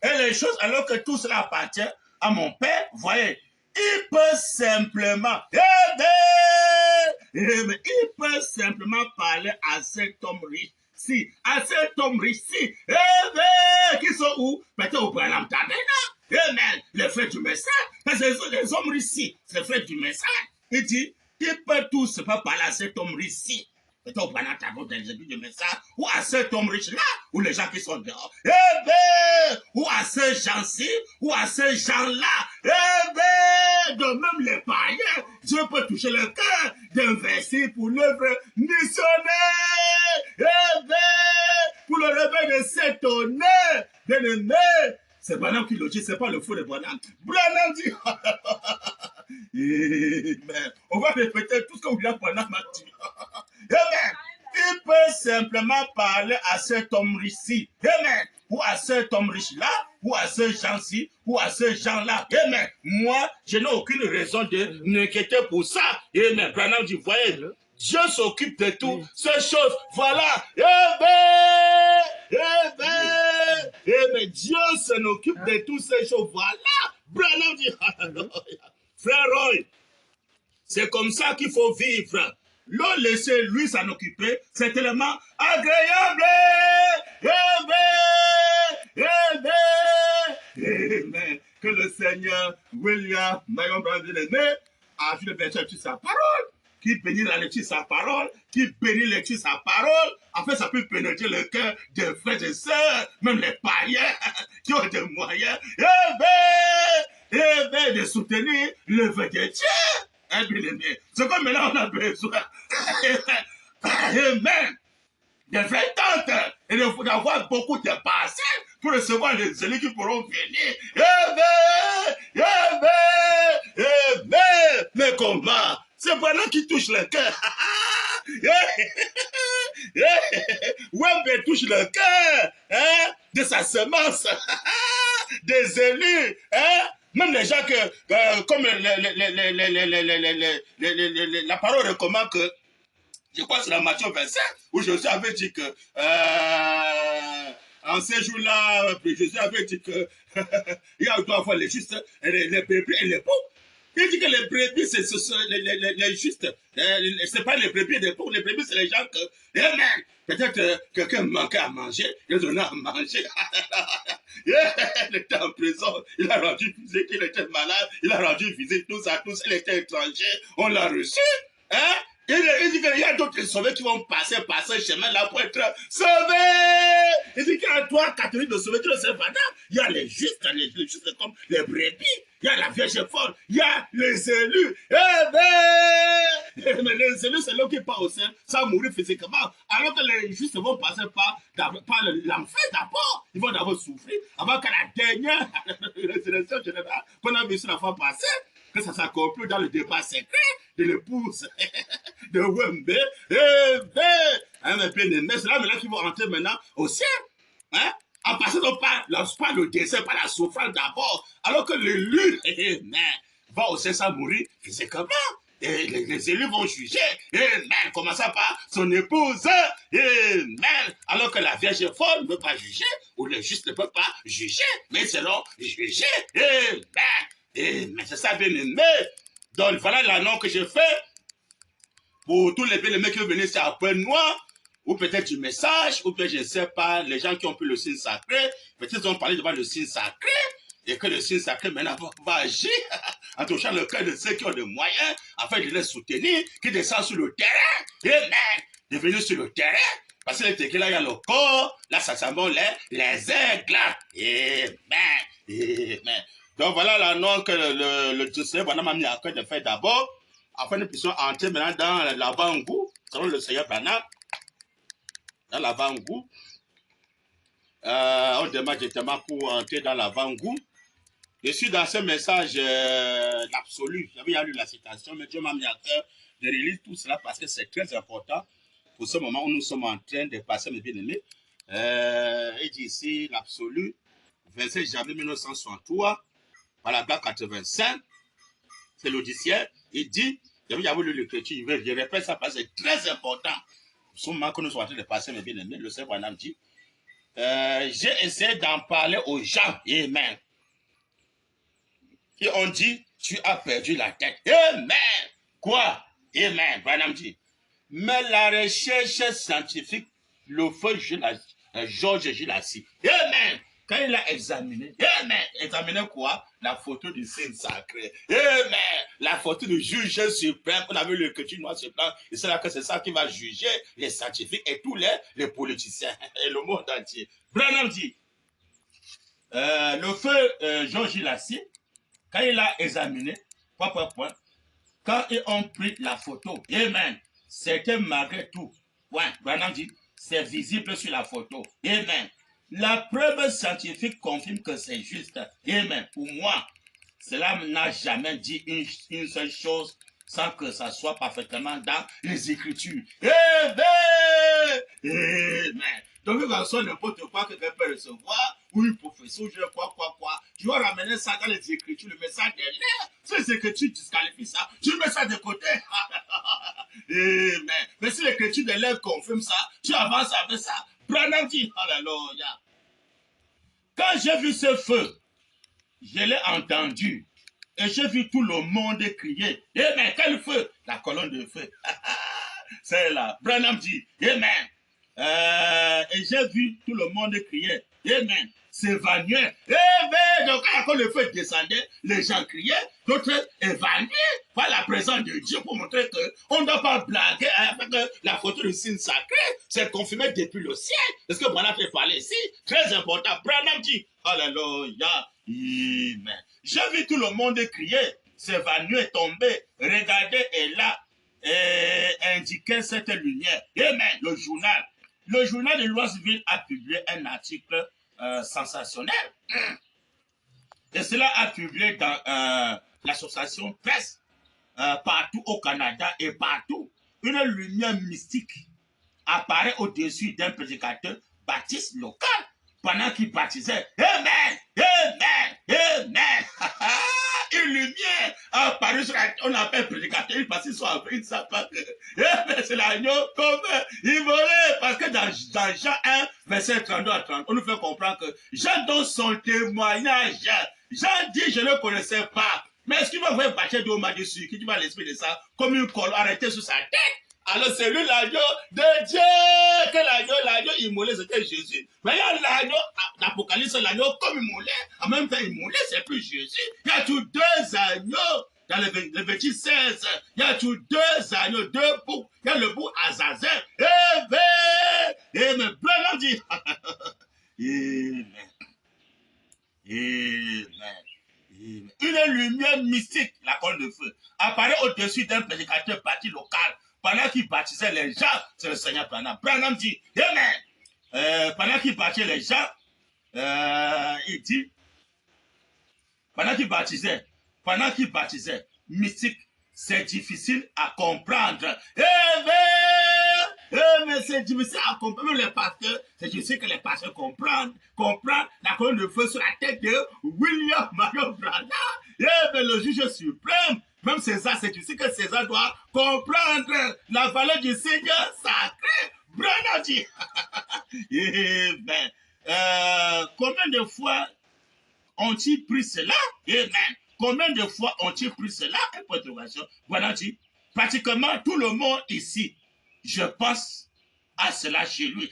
[SPEAKER 3] Et les choses, alors que tout cela appartient à mon Père, voyez, il peut simplement, il peut simplement parler à cet homme riche, à cet homme riche, qui sont où? Peut-être au Branham Tabernacle. Amen. Les frères du message, parce que les hommes riches, c'est les frères du message. Il dit, il peut tout simplement parler à cet homme riche. Peut-être au Branham Tabernacle, des du message, ou à cet homme riche-là, ou les gens qui sont dehors. Ou à ces gens-ci, ou à ces gens-là. De même les païens, Dieu peut toucher le cœur d'investir pour l'œuvre missionnaire. Pour le réveil de cet honneur, bien-aimé. C'est Branham qui le dit, c'est pas le faux de Branham. Branham dit, Amen. On va répéter tout ce que William Branham a dit. Amen. Il peut simplement parler à cet homme riche-ci. Amen. Ou à cet homme riche-là, ou à ces gens-ci, ou à ces gens-là. Amen. Moi, je n'ai aucune raison de m'inquiéter pour ça. Amen. Branham dit, voyez, Dieu s'occupe de toutes ces choses. Voilà. Amen. Amen. Amen. Dieu s'en occupe de toutes ces choses. Voilà. Branham dit, frère Roy, c'est comme ça qu'il faut vivre. Le laisser lui s'en occuper, c'est tellement agréable. Amen. Amen. Que le Seigneur William Marion Brandon-Aimé a vu le berger sur sa parole, qui bénit la lecture sa parole, qui bénit la lecture sa parole, afin ça peut pénétrer le cœur des frères et sœurs, même les païens qui ont des moyens. Amen. De soutenir l'œuvre de Dieu. C'est comme maintenant on a besoin. Amen. Des vraies tentes et d'avoir beaucoup de passés pour recevoir les élus qui pourront venir. Amen. Amen. Amen. Mais comment? C'est vraiment qui touche le cœur. Wembe touche le cœur hein, de sa semence, des élus, hein, même les gens que, comme la parole recommande que, je crois que c'est la Matthieu 25, où Jésus avait dit que, en ces jours-là, Jésus avait dit que, il y a deux fois les justes, les brebis et les pauvres. Il dit que les brebis, c'est les justes. C'est pas les brebis des pauvres. Les brebis, c'est les gens que, amen, peut-être quelqu'un manquait à manger, il a donné à manger. Il était en prison, il a rendu visite, il était malade, il a rendu visite, tous à tous, il était étranger, on l'a reçu. Hein? Il dit qu'il y a d'autres sauvés qui vont passer par ce chemin-là pour être sauvés. Il dit qu'il y a trois catégories de sauvés qui ne savent pas. Il y a les justes comme les brebis. Il y a la Vierge folle. Il y a les élus. Mais les élus, c'est l'homme qui part au ciel sans mourir physiquement. Alors que les justes vont passer par l'enfer d'abord. Ils vont d'abord souffrir avant que la dernière résurrection générale qu'on a vu sur la fois passée, que ça s'accomplit dans le débat secret de l'épouse de Wembe. Hein, mais c'est là maintenant qu'ils vont entrer maintenant au ciel. Hein? En passant par le décès, par la souffrance d'abord. Alors que l'élu va au ciel sans mourir physiquement. Et les élus vont juger. Commençant par son épouse. Alors que la Vierge folle ne peut pas juger, ou les justes ne peuvent pas juger, mais selon juger. Mais c'est ça, bien aimé. Donc voilà l'annonce que je fais pour tous les bien-aimés qui veulent venir sur Appel Noir, ou peut-être du message, ou peut-être je ne sais pas, les gens qui ont pris le signe sacré, peut-être ils ont parlé devant le signe sacré, et que le signe sacré maintenant va agir en touchant le cœur de ceux qui ont des moyens, afin de les soutenir, qui descendent sur le terrain, de venir sur le terrain, parce que là, il y a le corps, là, ça sent bon les aigles, amen. Donc voilà l'annonce que le Seigneur Branham m'a mis à cœur de faire d'abord, afin que nous puissions entrer maintenant dans l'avant-goût, selon le Seigneur Branham, dans l'avant-goût. On demande directement pour entrer dans l'avant-goût. Je suis dans ce message l'absolu. J'avais lu la citation, mais Dieu m'a mis à cœur de relire tout cela parce que c'est très important pour ce moment où nous sommes en train de passer, mes bien-aimés. Il dit ici l'absolu, 27 janvier 1963. Paragraphe 85, c'est l'Audiciel, il dit, j'avais lu l'écriture, je répète ça parce que c'est très important. Au moment que nous sommes en train de passer, mes bien-aimés, le Seigneur Branham dit, j'ai essayé d'en parler aux gens, amen. Et on dit, tu as perdu la tête, amen. Quoi? Amen, Branham dit. Mais la recherche scientifique, le feu Georges Gilassi, amen. Quand il a examiné, examiné quoi? La photo du signe sacré. La photo du juge suprême, on a vu l'écriture noir sur blanc, et c'est là que c'est ça qui va juger les scientifiques et tous les politiciens et le monde entier. Branham dit, le feu Georges Lassie, quand il a examiné, quand ils ont pris la photo, c'était malgré tout. Branham dit, c'est visible sur la photo. La preuve scientifique confirme que c'est juste. Pour moi, cela n'a jamais dit une seule chose sans que ça soit parfaitement dans les Écritures. Donc, il va faire n'importe quoi que quelqu'un peut recevoir, ou une profession, je quoi. Tu vas ramener ça dans les Écritures, le message de l'air. Si les Écritures disqualifient ça, tu mets ça de côté. Mais si l'Écriture de l'air confirme ça, tu avances avec ça. Branham dit, alléluia. Quand j'ai vu ce feu, je l'ai entendu. Et j'ai vu tout le monde crier. Amen. Quel feu? La colonne de feu. C'est là. Branham dit, amen. Et j'ai vu tout le monde crier. Amen. S'évanouir. Amen. Donc quand le feu descendait, les gens criaient. D'autres évanouis par la présence de Dieu pour montrer qu'on ne doit pas blaguer avec la photo du signe sacré. C'est confirmé depuis le ciel. Est-ce que Branham fait parler ici? Très important. Branham dit, alléluia. Amen. J'ai vu tout le monde crier, s'évanouir, tomber, regarder et là, indiquer cette lumière. Amen. Le journal de Louisville a publié un article sensationnel. Et cela a publié dans l'association Presse, partout au Canada et partout. Une lumière mystique apparaît au-dessus d'un prédicateur baptiste local pendant qu'il baptisait. Amen, amen, amen. Une lumière apparue sur la... On appelle prédicateur parce qu'ils sont après, ils ne savent pas que c'est l'agneau comme il volait. Parce que dans Jean 1, verset 32 à 30, on nous fait comprendre que Jean donne son témoignage. Jean dit, je ne le connaissais pas. Mais est-ce qu'il va voir bâcher d'eau dessus, qui va l'esprit de ça, comme une colle arrêtée sur sa tête? Alors c'est lui l'agneau de Dieu, que l'agneau immolé, c'était Jésus. Mais il y a l'agneau, l'Apocalypse, l'agneau comme immolé, en même temps immolé, c'est plus Jésus. Il y a tous deux agneaux, dans le verset 16, il y a tous deux agneaux, deux boucs, il y a le bouc Azazel, et me Branham dit, Amen. Amen. Une lumière mystique, la colonne de feu, apparaît au-dessus d'un prédicateur bâti local. Pendant qu'il baptisait les gens, c'est le Seigneur Branham. Branham dit, Amen. Pendant qu'il baptisait les gens, il dit, pendant qu'il baptisait, mystique, c'est difficile à comprendre. Mais c'est difficile à comprendre. Même les pasteurs, c'est difficile que les pasteurs comprennent la colonne de feu sur la tête de William Marion Branham. Mais le juge suprême, même César, c'est difficile que César doit comprendre la valeur du Seigneur sacré. Branham dit. Combien de fois ont-ils pris cela? Combien de fois ont-ils pris cela? Branham dit, pratiquement tout le monde ici. Je pense à cela chez lui.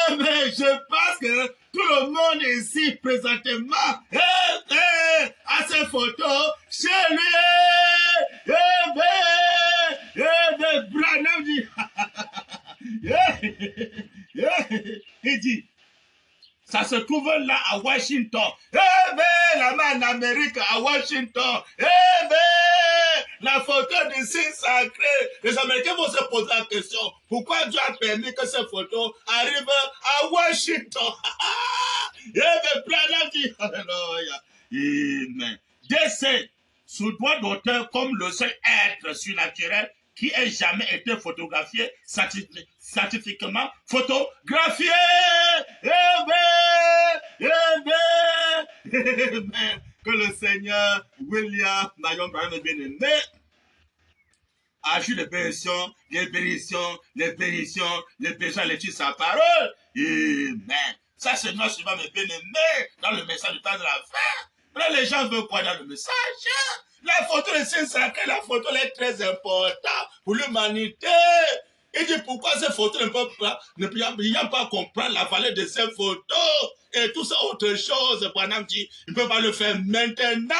[SPEAKER 3] Je pense que tout le monde ici présentement a ses photos chez lui. Branham dit. Il dit. Ça se trouve là à Washington. Là-bas en Amérique, à Washington. La photo du signe sacré. Les Américains vont se poser la question. Pourquoi Dieu a permis que ces photos arrivent à Washington? Branham dit. Alléluia. Amen. Décès sous droit d'auteur comme le seul être surnaturel qui ait jamais été photographié, scientifiquement photographié. Que le Seigneur William Marion Branham bien-aimé agit les bénédictions, les bénédictions, les bénédictions, les bénédictions à l'étude de sa parole. Amen. Ça, c'est notre suivant, mes bien-aimés, dans le message du temps de la fin. Là, les gens veulent quoi dans le message? La photo de Saint Sacré, la photo est très importante pour l'humanité. Il dit pourquoi ces photos ne peuvent pas comprendre la valeur de ces photos et tout ça autre chose. Branham dit, il ne peut pas le faire maintenant.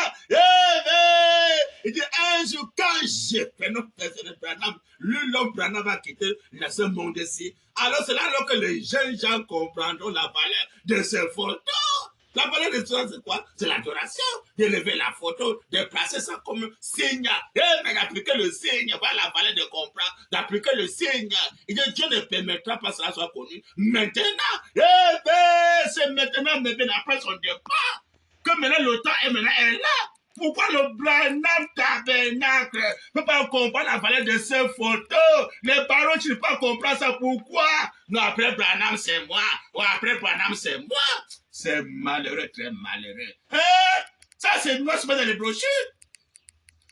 [SPEAKER 3] Il dit, un jour, quand je fais Branham, l'homme Branham va quitter ce monde-ci. Alors c'est là que les jeunes gens comprendront la valeur de ces photos. La valeur de ça, c'est quoi? C'est l'adoration. D'élever la photo, de placer ça comme signe. Mais d'appliquer le signe, voilà la valeur de comprendre. D'appliquer le signe. Et Dieu ne permettra pas que cela soit connu. Maintenant, c'est maintenant, mais bien après son départ, que maintenant le temps est là. Pourquoi le Branham Tabernacle ne peut pas comprendre la valeur de ces photos? Les parents ne peuvent pas comprendre ça. Pourquoi? Non, après Branham, c'est moi. Ou après Branham, c'est moi. C'est malheureux, très malheureux. Ça, c'est moi, c'est pas dans les brochures.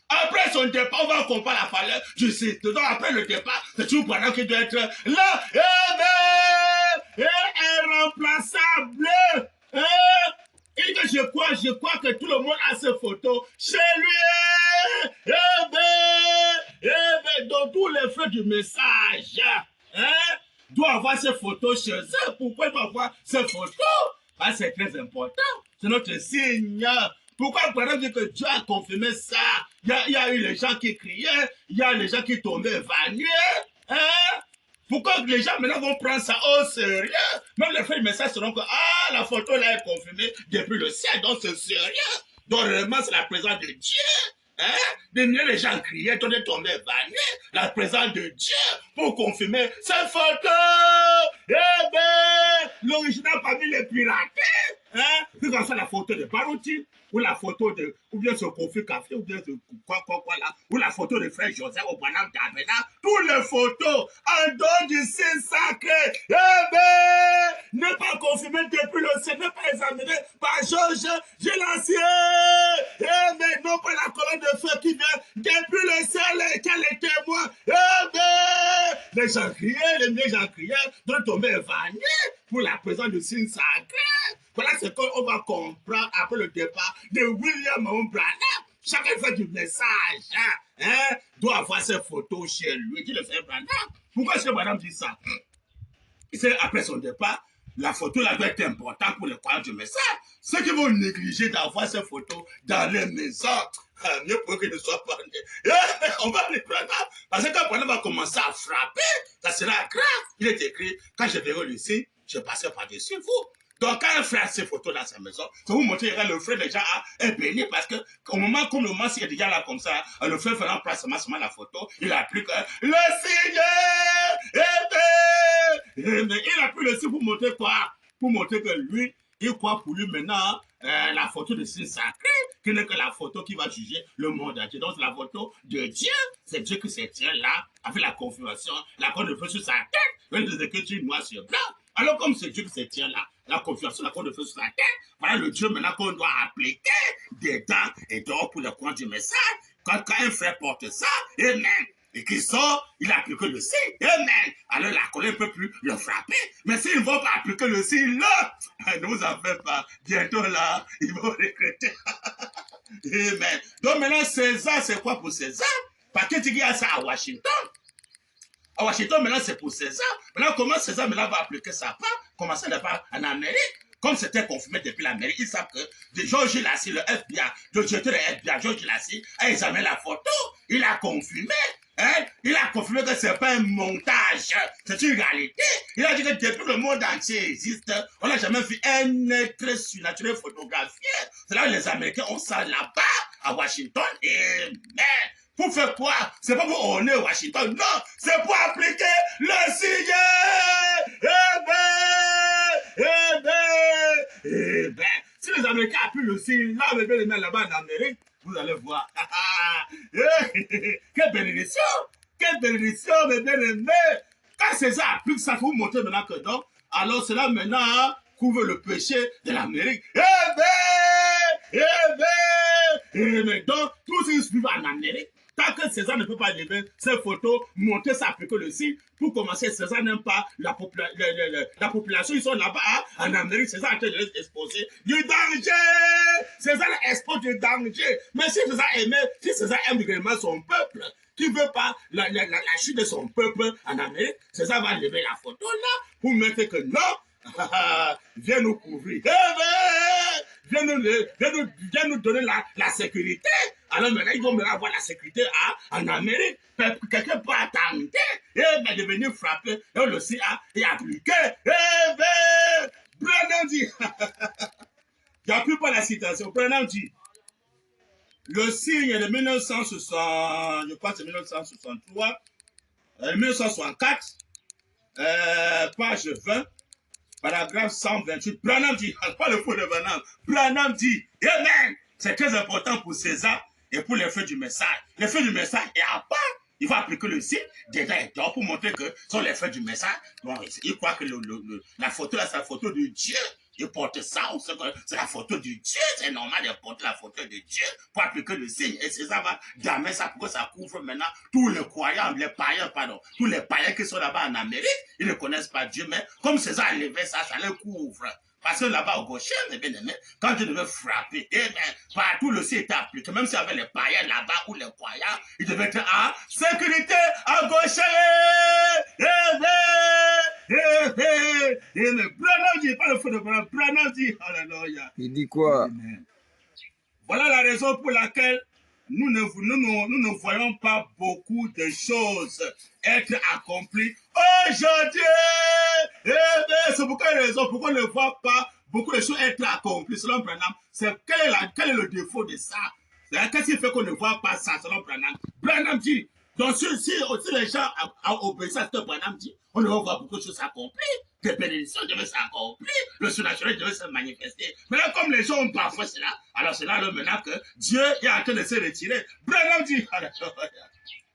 [SPEAKER 3] Après son départ, on va comprendre la valeur. Je sais, dedans, après le départ, c'est toujours Branham qui doit être là. Irremplaçable. Et que je crois que tout le monde a ses photos chez lui. Dans tous les feux du message, doit avoir ses photos chez eux. Pourquoi il doit avoir ses photos? Ah, c'est très important. C'est notre signe. Pourquoi on dit que Dieu a confirmé ça? Il y a eu les gens qui criaient, il y a les gens qui tombaient évanouis. Pourquoi les gens maintenant vont prendre ça au sérieux? Même les frères du message seront que la photo là est confirmée depuis le ciel, donc c'est sérieux. Donc vraiment c'est la présence de Dieu. Les gens criaient, tout tombés évanouis. La présence de Dieu pour confirmer cette photo. L'original parmi les piratés. Hein? Puis qu'on soit la photo de Barouti, ou la photo de, ou bien ce Kofi Café, ou bien ce quoi là, ou la photo de frère Joseph au Banam Davena, toutes les photos en dehors du Saint sacré. Eh ben, ne pas confirmer depuis le Saint, ne pas examiner par Georges Gélancier. Eh ben, non pas la colonne de feu qui vient depuis le ciel, quel est témoin. Eh ben, les gens criaient, les gens criaient, de tomber évanouis pour la présence du Saint sacré. Voilà ce qu'on va comprendre après le départ de William Branham. Chacun fait du message, doit avoir ses photos chez lui. Dit le frère Branham. Pourquoi ce Branham dit ça? C'est après son départ, la photo là doit être importante pour le croyants du message. Ceux qui vont négliger d'avoir ces photos dans les maisons, mieux pour qu'ils ne soient pas nés. On va les Branham. Parce que quand Branham va commencer à frapper, ça sera grave. Il est écrit, quand je verrai le signe, je passerai par-dessus vous. Donc, quand un frère a ses photos dans sa maison, ça vous montrer que le frère déjà est béni parce que, au moment comme le moment, s'il est déjà là comme ça, le frère fait remplacement seulement la photo, il a plus que le Seigneur est béni. Mais il a plus le signe pour montrer quoi? Pour montrer que lui, il croit pour lui maintenant la photo de Saint sacré, qui n'est que la photo qui va juger le monde entier. Donc, la photo de Dieu, c'est Dieu qui se tient là, avec la confirmation, la croix de feu sur sa tête, avec des écritures noires sur blanc. Alors, comme c'est Dieu qui se tient là, la confiance, la croix de feu sur sa tête, voilà le Dieu maintenant qu'on doit appliquer dedans et dehors pour le coin du message. Quand un frère porte ça, amen, et qu'il sort, il applique le signe, amen. Alors la colère ne peut plus le frapper. Mais s'ils ne vont pas appliquer le signe là, ne vous en faites pas. Bientôt là, ils vont regretter. Amen. Donc maintenant, César, c'est quoi pour César? Parce que tu dis ça à Washington. À Washington, maintenant, c'est pour César. Maintenant, comment César maintenant va appliquer sa part? Comment ça n'est pas en Amérique? Comme c'était confirmé depuis l'Amérique, ils savent que Georges Lassie, le FBI, le directeur de FBI, Georges Lassie, a examiné la photo. Il a confirmé. Il a confirmé que ce n'est pas un montage, c'est une réalité. Il a dit que depuis le monde entier existe, on n'a jamais vu un être surnaturel photographié. C'est là que les Américains ont ça là-bas, à Washington. Et mais, pour faire quoi? C'est pas pour honner Washington, non, c'est pour appliquer le signe. Si les Américains appuient le signe, là, vous les mettre là-bas en Amérique, vous allez voir. Quelle bénédiction! Quelle bénédiction, mes bien-aimés! Quand César applique ça, vous montrer maintenant que non, alors cela maintenant couvre le péché de l'Amérique. Mais donc, tous ils suivent en Amérique. Tant que César ne peut pas lever ses photos, monter, s'appliquer le signe, pour commencer, César n'aime pas la population. Ils sont là-bas, en Amérique, César est en train de les exposer du danger. César expose du danger. Mais si César aime vraiment son peuple, qui ne veut pas la chute de son peuple en Amérique, César va lever la photo là, pour mettre que non, viens nous couvrir. Viens nous donner la sécurité. Alors maintenant, ils vont maintenant avoir la sécurité en Amérique. Quelqu'un peut attendre et de venir frapper et le CIA et appliquer. Branham dit, j'appuie pas la citation, Branham dit, le signe de 1960, je pense que c'est 1963, 1964, page 20, paragraphe 128, Branham dit, pas le faux de Branham, Branham dit, amen, c'est très important pour César et pour l'effet du message. L'effet du message est à part, il va appliquer le signe dedans et dehors pour montrer que sur l'effet du message, bon, il croit que la photo là, c'est la photo de Dieu. Il porte ça, c'est la photo de Dieu, c'est normal de porter la photo de Dieu pour appliquer le signe. Et César va damer ça pour que ça couvre maintenant tous les croyants, les païens, pardon, tous les païens qui sont là-bas en Amérique, ils ne connaissent pas Dieu, mais comme César a levé ça, ça les couvre. Parce que là-bas au gaucher, mes bien-aimés, quand Dieu devait frapper, partout le ciel était appliqué, même s'il y avait les païens là-bas ou les croyants, ils devaient être en sécurité à gaucher. Mais Branham dit, pas le feu de Branham, Branham dit, alléluia.
[SPEAKER 1] Il dit quoi?
[SPEAKER 3] Voilà la raison pour laquelle nous ne voyons pas beaucoup de choses être accomplies aujourd'hui. C'est pourquoi pourquoi on ne voit pas beaucoup de choses être accomplies selon Branham. Quel est le défaut de ça? Qu'est-ce qui fait qu'on ne voit pas ça selon Branham? Branham dit, donc si les gens obéissent à ce que Branham dit, on ne va voir beaucoup de choses accomplies. des bénédictions devaient s'accomplir, le surnaturel devait se manifester. Maintenant, comme les gens ont parfois cela, alors c'est là maintenant que Dieu est en train de se retirer. Branham dit,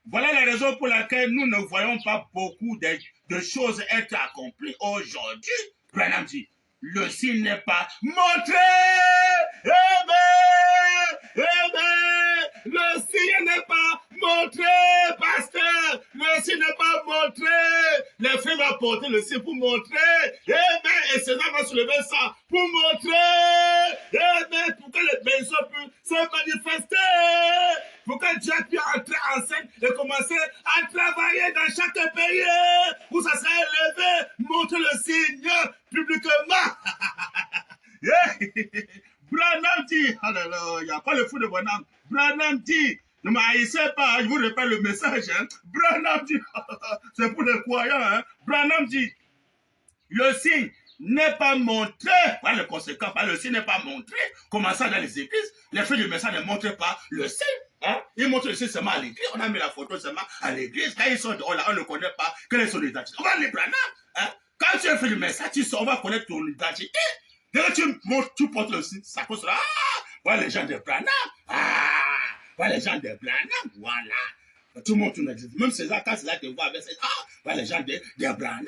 [SPEAKER 3] voilà la raison pour laquelle nous ne voyons pas beaucoup de choses être accomplies aujourd'hui. Branham dit, le signe n'est pas montré. Le signe n'est pas montré, pasteur. Le signe n'est pas montré. Les frères vont porter le signe pour montrer. Et César va soulever ça pour montrer. Pour que les bénédictions puissent se manifester. Pour que Dieu puisse entrer en scène et commencer à travailler dans chaque pays où ça s'est élevé. Montrer le signe publiquement. Branham dit, alléluia, pas le fou de Branham. Branham dit, ne m'haïssez pas, je vous répète le message. Branham dit, c'est pour les croyants. Branham dit, le signe n'est pas montré, par le conséquent, le signe n'est pas montré. Comment ça dans les églises, les frères du message ne montrent pas le signe. Ils montrent le signe seulement à l'église. On a mis la photo seulement à l'église. Quand ils sont dehors là, on ne connaît pas quelle est son identité. On va les Branham. Quand tu es fait du message, on va connaître ton identité. Dès que tu portes le signe, ça cause là. Voilà les gens de Branham. Voilà les gens de Branham. Voilà. Tout le monde tourne. Même César, quand César te voit avec ses. Voilà les gens de Branham.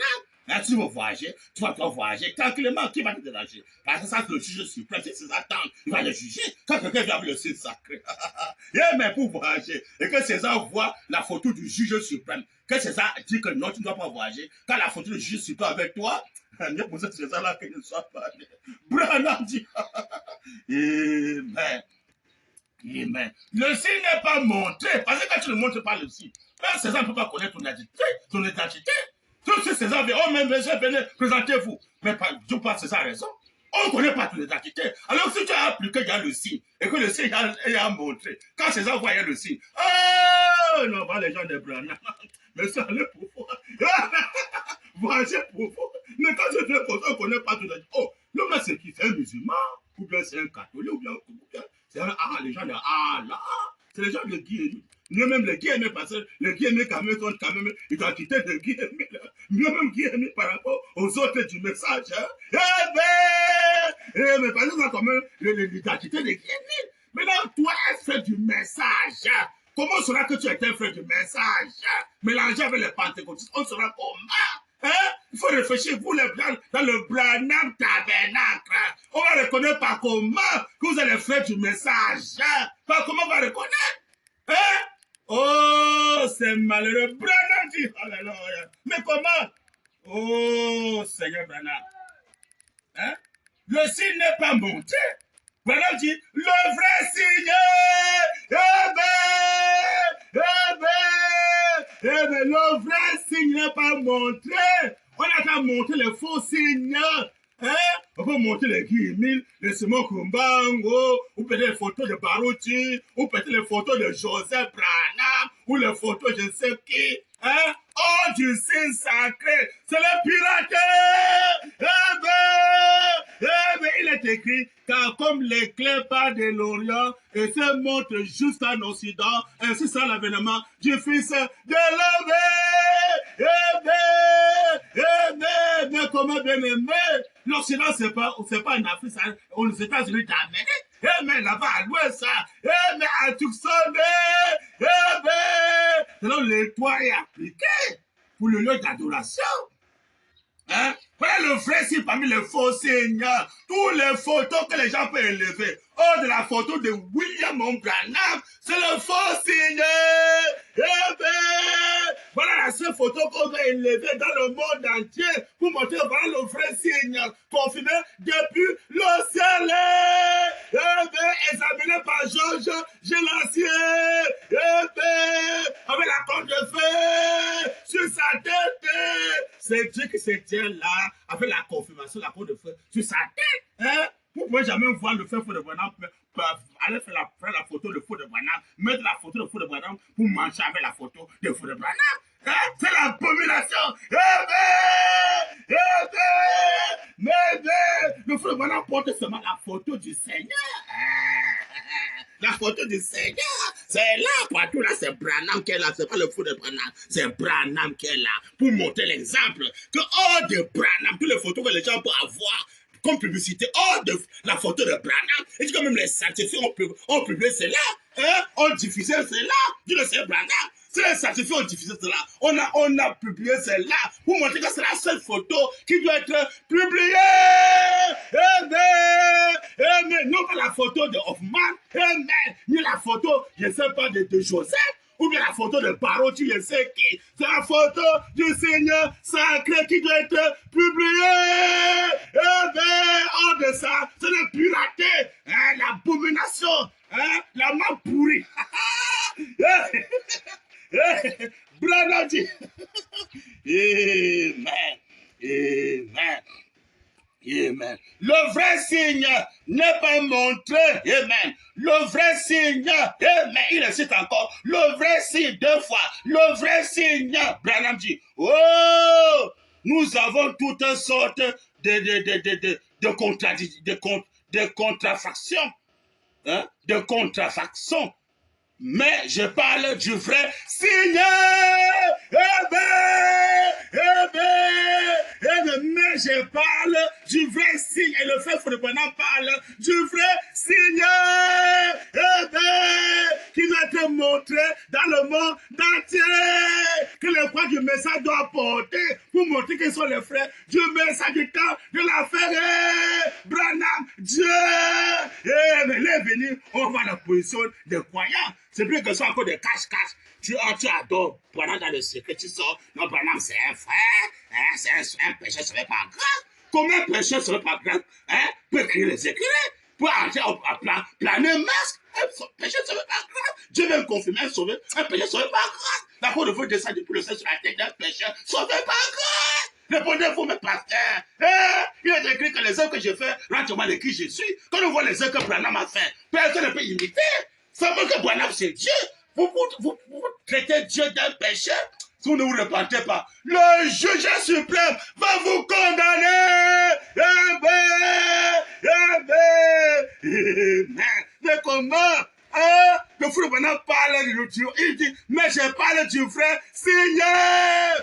[SPEAKER 3] Là, tu vas voyager, tu vas voyager tranquillement. Qui va te déranger? Parce que ça, le juge suprême, c'est César attend. Il va le juger. Quand quelqu'un vient avec le signe sacré. Mais pour voyager, et que César voit la photo du juge suprême, que César dit que non, tu ne dois pas voyager. Quand la photo du juge suprême avec toi, Dieu pour cette César-là qu'il ne soit pas. Branham dit. Amen. Amen. Le signe n'est pas montré. Parce que quand tu ne montres pas le signe, César ne peut pas connaître ton identité. Ton identité. Tout ce César veut, même venez, présentez-vous. Mais je pense que César a raison. On ne connaît pas ton identité. Alors si tu as appliqué le signe, et que le signe a montré, quand César voyait le signe, non, pas les gens de Branham. Mais ça allait pour voir. Voyager pour vous. Mais quand je fais comme ça, on ne connaît pas tout le monde. L'homme, c'est qui? C'est un musulman, ou bien c'est un catholique, ou bien c'est un les gens de là. C'est les gens de Guy. Même les Guy aimés, parce que les Guy aimés, quand même, ils doivent quitter de Guy aimés. Même Guy aimés par rapport aux autres du message. Mais par exemple, quand même, l'identité de Guy aimés. Maintenant, toi, es du message. Comment sera que tu étais fait du message? Mélangé avec les pentecôtistes, on sera comment? Il faut réfléchir, vous les blancs, dans le Branham tabernacle. On va reconnaître par comment que vous êtes les frères du message. Par comment on va reconnaître? Oh, c'est malheureux. Branham dit, alléluia. Mais comment? Oh, Seigneur Branham. Le signe n'est pas monté. Branham dit, le vrai signe. Le vrai signe n'est pas montré. On a qu'à montrer les faux signes. On peut montrer les guillemets, les Simon Kumbango, ou peut-être les photos de Baruti, ou peut-être les photos de Joseph Branham, ou les photos de je ne sais qui. Oh, du signe sacré, c'est le pirate. Il est écrit, car comme l'éclair part de l'Orient et se montre jusqu'en Occident, ainsi sera l'avènement du Fils de l'homme. Mais comment bien aimé, l'Occident, c'est pas en Afrique, aux États-Unis d'Amérique. Mais là-bas, à l'ouest, mais à Tucson, c'est là où l'étoile est appliquée pour le lieu d'adoration. Voilà le vrai signe parmi les faux signes. Tous les photos que les gens peuvent élever. Oh, de la photo de William Branham, c'est le faux signe. Voilà la seule photo qu'on va élever dans le monde entier pour montrer voilà le vrai signe confirmé depuis le ciel. Examiné par Georges Gélancier. Avec la corde de feu sur sa tête. C'est Dieu qui se tient là avec la confirmation, la corde de feu sur sa tête. Vous ne pouvez jamais voir le feu de Branham, aller faire la photo de feu de Branham, mettre la photo de feu de Branham pour manger avec la photo de feu de Branham. C'est l'abomination. Mais le feu de Branham porte seulement la photo du Seigneur. La photo du Seigneur. C'est là, partout là, c'est Branham qui est là. C'est pas le fou de Branham. C'est Branham qui est là pour montrer l'exemple. Que hors de Branham, toutes les photos que les gens peuvent avoir comme publicité, hors de la photo de Branham, et quand même les certifiés ont publié cela, hein, ont diffusé cela, Dieu le Seigneur Branham. Si les certifiés ont diffusé cela, on a publié cela pour montrer que c'est la seule photo qui doit être publiée. Amen. Non pas la photo de Hoffman, amen, ni la photo, je ne sais pas, de Joseph, ou bien la photo de Paro, tu ne sais qui. C'est la photo du Seigneur sacré qui doit être publiée. Hors de ça, c'est la pureté, hein, l'abomination, hein, la main pourrie. Branham dit. Amen. Amen. Amen. Le vrai signe n'est pas montré. Amen. Le vrai signe. Amen. Il le cite encore. Le vrai signe, 2 fois. Le vrai signe. Branham dit. Oh, nous avons toute sorte de contrefactions. Hein? De contrefactions. Mais je parle du vrai signe. Mais je parle du vrai signe. Et le frère Frébenant parle du vrai signe. Qui doit être montré dans le monde entier. Que le poids du message doit porter pour montrer qu'ils sont les frères du message du temps de la ferrée. Branham, Dieu. Mais il est venu, on va la position des croyants. C'est plus que ça encore de cache-cache. Tu adores Branham dans le secret, tu sors. Non, Branham, c'est un frère. Hein, c'est un péché, ce n'est pas grave. Comment un péché serait pas grave? Hein? Peut créer les écrits, peut entrer à planer un masque. Un péché serait pas grave. Dieu veut me confirmer, un sauver. Un péché serait pas grave. La cour de vous descend depuis le ciel sur la tête d'un péché. Serait pas grave. Répondez-vous, mes pasteurs. Il est écrit que les œuvres que je fais rendent moi de qui je suis. Quand on voit les œuvres que Branham a fait, personne ne peut imiter. C'est vrai que Branham, c'est Dieu. Vous traitez Dieu d'un péché. Si vous ne vous repentez pas, le juge suprême va vous condamner. Mais comment? Le frère Branham parle du Dieu. Il dit, mais je parle du vrai signe.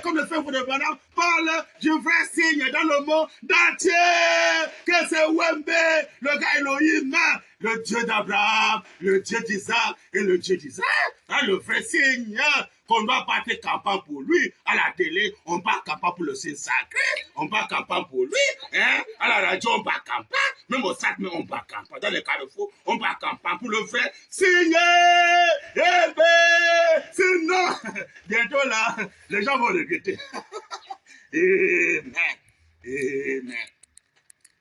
[SPEAKER 3] Comme le frère Branham parle du vrai signe dans le monde entier. Que c'est Wembe, le gars Elohim, le Dieu d'Abraham, le Dieu d'Isaac et le Dieu d'Israël. Hein, le vrai signe. Qu'on doit partir campagne pour lui. À la télé, on part campagne pour le signe sacré. On part campagne pour lui. Hein? À la radio, on part campagne. Même au sac, on part campagne. Dans les carrefours, on part campagne pour le vrai signe. Sinon, bientôt là, les gens vont regretter. Amen. Amen.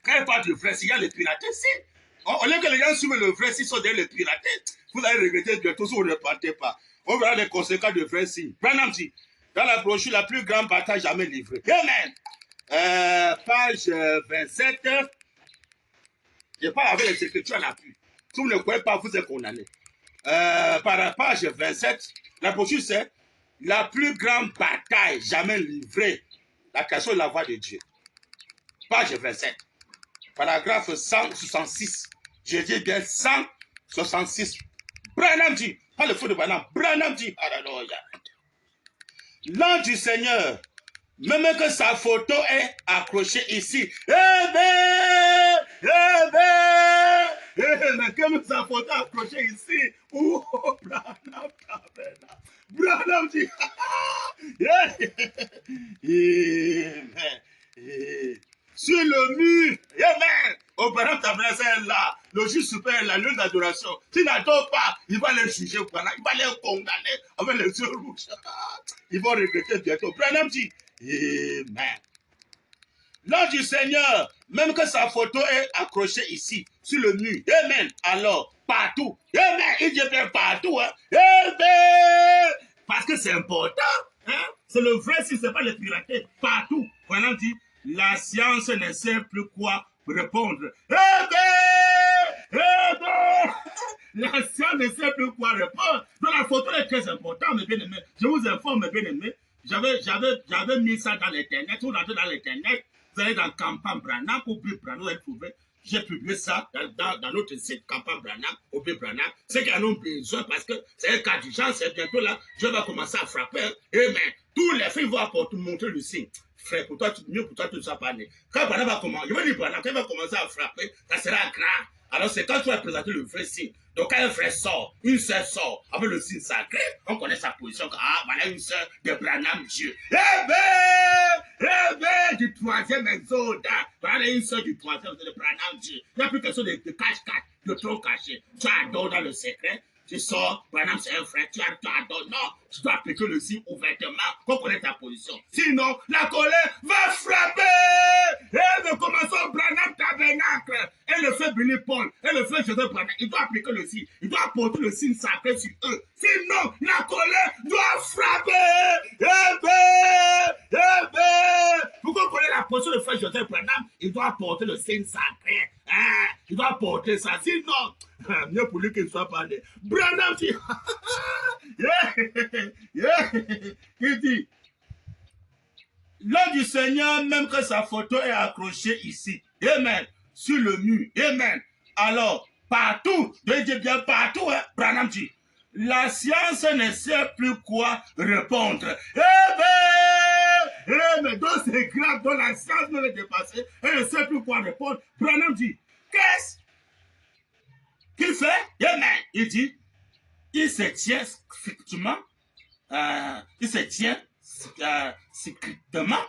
[SPEAKER 3] Quand il parle du vrai signe, il y a le piraté, c'est. Au lieu que les gens suivent le vrai signe, ils sont derrière le piraté. Vous allez regretter bientôt si vous ne repartez pas. On verra les conséquences de vrai signe. Branham dit, dans la brochure, la plus grande bataille jamais livrée. Amen. Page 27. Je parle avec les écritures à l'appui. Si vous ne croyez pas, vous êtes condamné. Par la page 27, la brochure c'est la plus grande bataille jamais livrée. La question de la voix de Dieu. Page 27. Paragraphe 166. Je dis bien 166. Branham dit, pas le feu de Branham, Branham dit, alléluia. L'ange du Seigneur, même que sa photo est accrochée ici, comme sa photo est accrochée ici, oh, Branham dit, sur le mur, amen. Au Branham Tabernacle est là, le juge suprême est là, lieu d'adoration. S'il n'adore pas, il va les juger, il va les condamner avec les yeux rouges. Ils vont regretter bientôt. Branham dit, amen. L'ange du Seigneur, même que sa photo est accrochée ici, sur le mur, amen. Alors, partout, amen. Il dit bien partout, hein. Amen. Parce que c'est important, hein. C'est le vrai si c'est pas le piraté. Partout. Branham dit, la science ne sait plus quoi répondre. La science ne sait plus quoi répondre. Donc la photo est très importante, mes bien-aimés. Je vous informe, mes bien-aimés. J'avais mis ça dans l'internet. Vous rentrez dans l'internet, vous allez dans Campagne Branham, pour Branham, vous allez trouver j'ai publié ça dans notre site Campagne Branham, OB Branham. Ceux qui en ont besoin parce que c'est un cas d'urgence, c'est bientôt là, je vais commencer à frapper. Amen. Tous les filles vont apporter, montrer le signe. Frère, pour toi, mieux pour toi, tu ne sois pas né. Quand Branham va commencer, je vais dire Branham, quand il va commencer à frapper, ça sera grave. Alors c'est quand tu vas présenter le vrai signe. Donc quand un frère sort, une sœur sort, avec le signe sacré, on connaît sa position. Ah, voilà une sœur de Branham Dieu. Du troisième exode. Voilà une sœur du troisième exode de Branham Dieu. Il n'y a plus question de cache-cache, de trop caché. Tu adores dans le secret. Tu sors, Branham c'est un frère, tu adores. Non, tu dois appliquer le signe ouvertement, qu'on connaît ta position. Sinon, la colère va frapper. Et nous commençons Branham Tabernacle. Et le fait bénir Paul, et le fait Joseph Branham, il doit appliquer le signe. Il doit apporter le signe sacré sur eux. Sinon, la colère doit frapper. Pour qu'on connaisse la position de frère Joseph Branham, il doit apporter le signe sacré. Il doit apporter ça. Sinon, mieux pour lui qu'il ne soit pas né. Branham dit, il dit, l'homme du Seigneur, même que sa photo est accrochée ici. Amen. Sur le mur. Amen. Alors, partout, je dis bien partout, hein, Branham dit, la science ne sait plus quoi répondre. Mais donc c'est grave, donc la science me l'a dépassé, elle ne sait plus quoi répondre. Branham dit, qu'est-ce qu'il fait? Amen. Il dit, il se tient strictement, strictement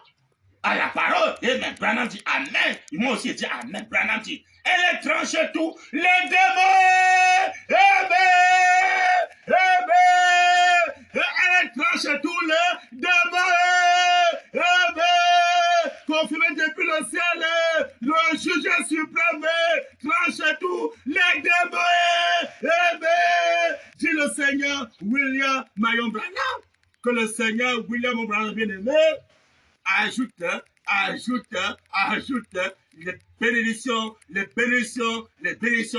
[SPEAKER 3] à la parole. Amen. Branham dit Amen. Moi aussi, je dis Amen. Branham dit, elle tranche tous les démons. Amen. Elle tranche tous les démons. Amen. Confirmé depuis le ciel, le juge suprême tranche tous les démons. Amen. Dit le Seigneur William Marion Branham. Que le Seigneur William Branham bien-aimé ajoute les bénédictions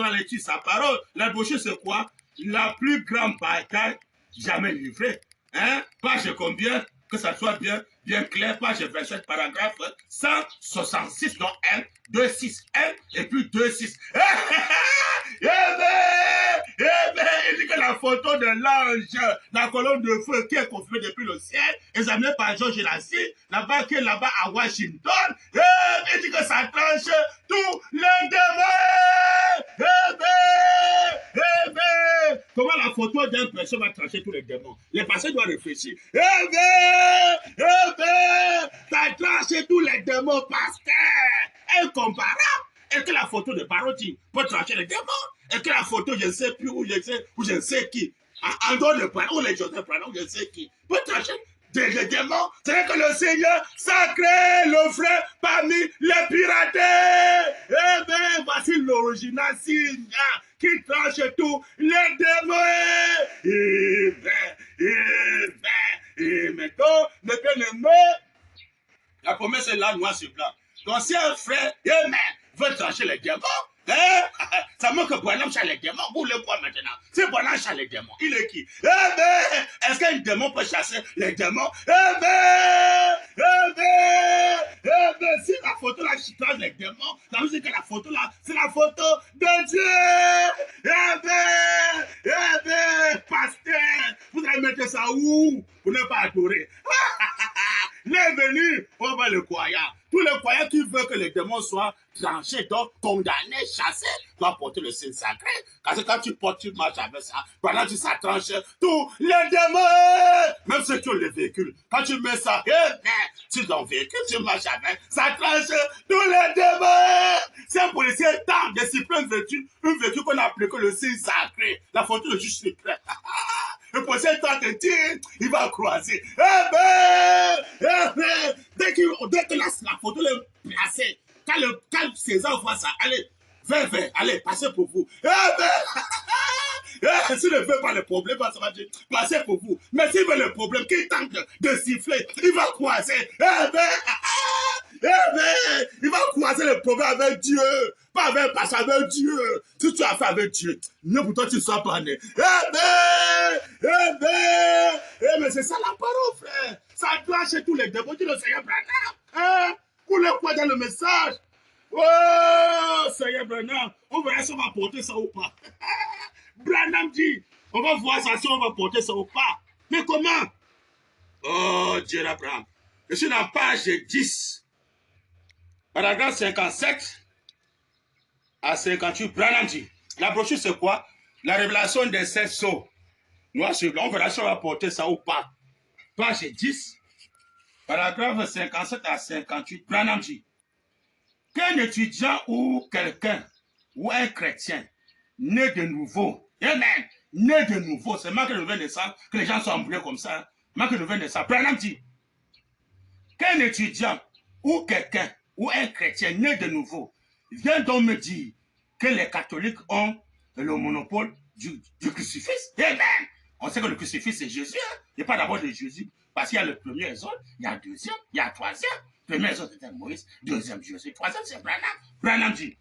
[SPEAKER 3] à l'étude de sa parole. La bouche, c'est quoi? La plus grande bataille jamais livrée. Hein? Page combien? Que ça soit bien clair, page 27, paragraphe 166, non 1, 2, 6, 1, et puis 2, 6. Il dit que la photo de l'ange, la colonne de feu qui est confirmée depuis le ciel, examinée par Georges Lassie, là-bas, qui est là-bas à Washington, il dit que ça tranche tous les démons. Comment la photo d'un personne va trancher tous les démons? Les personnes doivent réfléchir. Ça tranche tous les démons, pasteur. Incomparable. Est-ce que la photo de Barotti peut trancher les démons? Est-ce que la photo, je ne sais plus où je ne sais qui, en dehors de Barotti, ou les Joseph Branham, je ne sais qui, peut trancher des démons? C'est que le Seigneur sacré le frère parmi les pirates. Eh bien, voici l'original signe qui tranche tous les démons. Et maintenant, le bien-aimé, la promesse est là, noir sur blanc. Donc si un frère, amen, veut trancher les démons, hein? Ça manque que Branham chasse les démons. Vous le quoi maintenant? Si Branham chasse les démons, il est qui? Est-ce qu'un démon peut chasser les démons? Si la photo là chasse les démons, ça veut dire que la photo là, c'est la photo de Dieu. Pasteur, vous allez mettre ça où? Pour ne pas adorer. Les venus, on va le croyant. Tous les croyants qui veulent que les démons soient tranchés, donc condamnés, chassés, doivent porter le signe sacré. Parce que quand tu portes, tu marches avec ça. Pendant que ça tranche tous les démons. Même ceux qui ont les véhicules. Quand tu mets ça, sur ton véhicule, tu marches avec, ça tranche tous les démons. Si un policier tente de siffler une véhicule qu'on a appelé que le signe sacré, la photo de juge suprême. Le policier tente de dire, il va croiser. Dès que la photo est placée, quand César voit ça, allez, vers, allez, passez pour vous. S'il ne veut pas le problème, ça va dire, passez pour vous. Mais s'il veut le problème, qu'il tente de siffler, il va croiser. Il va croiser le problème avec Dieu. Pas avec passer avec Dieu. Si tu as fait avec Dieu, mieux pour toi tu ne sois pas né. Mais c'est ça la parole, frère. Ça doit chez tous les dévots du Seigneur Branham. Vous le croyez dans le message. Oh, Seigneur Branham, on verra si on va porter ça ou pas. Branham dit, on va voir ça si on va porter ça ou pas. Mais comment? Oh, Dieu d'Abraham. Je suis dans la page 10, paragraphe 57 à 58. Branham dit, la brochure c'est quoi? La révélation des 7 sceaux. Moi, on verra si on va porter ça ou pas. Page 10, paragraphe 57 à 58. Branham dit, qu'un étudiant ou quelqu'un ou un chrétien né de nouveau, amen, né de nouveau, c'est marqué de nouvelle naissance que les gens sont embrouillés comme ça. Marqué de nouvelle naissance. Branham dit, qu'un étudiant ou quelqu'un ou un chrétien né de nouveau vient donc me dire que les catholiques ont le monopole du crucifix. Amen. On sait que le crucifix c'est Jésus. Hein? Il n'y a pas d'abord de Jésus. Parce qu'il y a le premier exode, il y a le deuxième, il y a le troisième. Le premier exode c'était Moïse, deuxième Jésus, troisième c'est Branham. Branham dit,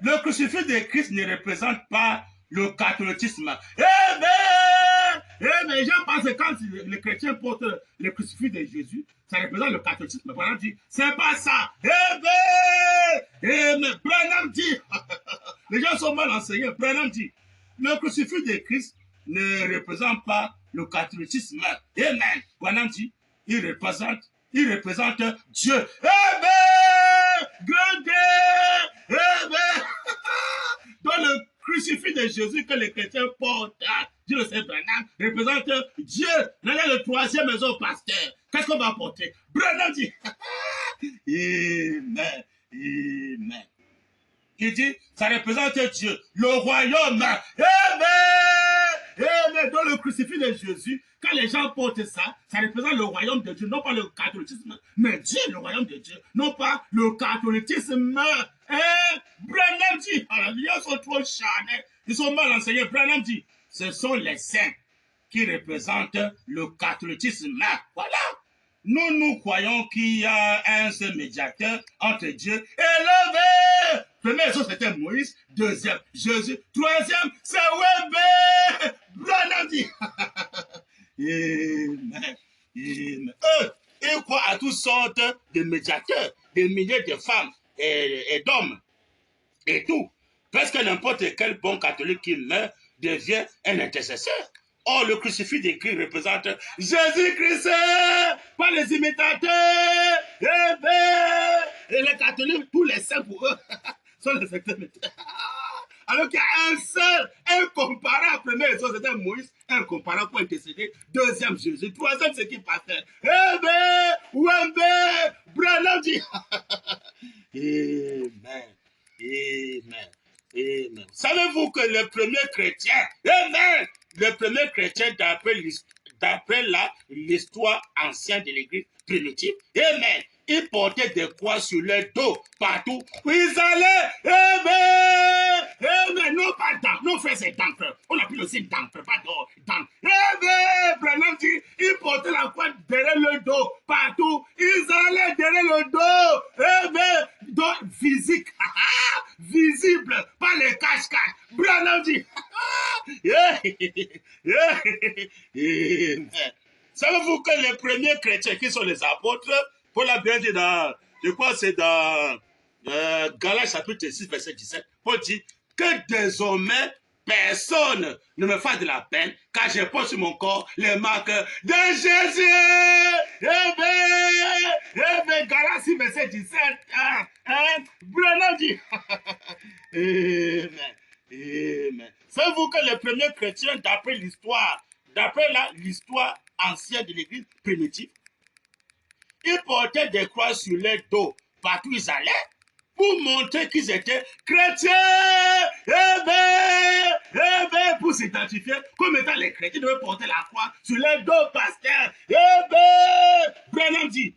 [SPEAKER 3] le crucifix de Christ ne représente pas le catholicisme. Amen. Mais les gens pensent que quand les chrétiens portent le crucifix de Jésus, ça représente le catholicisme. Branham dit, c'est pas ça. Amen. Branham dit, les gens sont mal enseignés. Branham dit, le crucifix de Christ ne représente pas le catholicisme. Amen. Branham dit, il représente Dieu. Amen. Grand Dieu. Amen. Dans le crucifix de Jésus que les chrétiens portent, Dieu le Seigneur Branham représente Dieu. Là, le troisième maison pasteur. Qu'est-ce qu'on va porter? Branham dit, Amen. Amen. Il dit, ça représente Dieu, le royaume. Amen. Amen. Dans le crucifix de Jésus, quand les gens portent ça, ça représente le royaume de Dieu, non pas le catholicisme, mais Dieu, le royaume de Dieu, non pas le catholicisme. Branham dit, les gens sont trop charnés, ils sont mal enseignés. Branham dit, ce sont les saints qui représentent le catholicisme. Voilà. Nous croyons qu'il y a un seul médiateur entre Dieu et l'homme. Premier jour, c'était Moïse. Deuxième, Jésus. Troisième, c'est Webbe. Branham dit. Amen. Amen. Eux, ils croient à toutes sortes de médiateurs, des milliers de femmes et d'hommes. Et tout. Presque n'importe quel bon catholique qui meurt devient un intercesseur. Or, le crucifix de Christ représente Jésus-Christ, pas les imitateurs. Et les catholiques, tous les saints pour eux, sont les secteurs. Alors qu'il y a un seul, incomparable. Premier, c'était Moïse, incomparable pour intercéder. Deuxième, Jésus. Troisième, c'est qui pasteur. Branham dit. Amen. Amen. Amen. Savez-vous que le premier chrétien, amen, le premier chrétien d'après l'histoire ancienne de l'église primitive, amen, ils portaient des croix sur leur dos partout où ils allaient, amen, amen, non pas d'encre, non frère c'est d'encre, on appelle aussi d'encre, pas d'or, d'encre, amen, Branham dit, ils portaient la croix derrière le dos partout, ils allaient derrière le dos, amen, dos physique, visible, pas les cache-cache. Branham dit, savez-vous que les premiers chrétiens qui sont les apôtres, Paul a bien dit dans, je crois que c'est dans Galates chapitre 6, verset 17, Paul dit que désormais personne ne me fasse de la peine car je porte sur mon corps les marques de Jésus. Galates 6, verset 17, Branham dit, Amen. Amen. Savez-vous que les premiers chrétiens, d'après l'histoire ancienne de l'église primitive, ils portaient des croix sur leur dos partout où ils allaient pour montrer qu'ils étaient chrétiens. Amen. Pour s'identifier comme étant les chrétiens, ils devaient porter la croix sur leur dos, pasteur. Amen. Branham dit,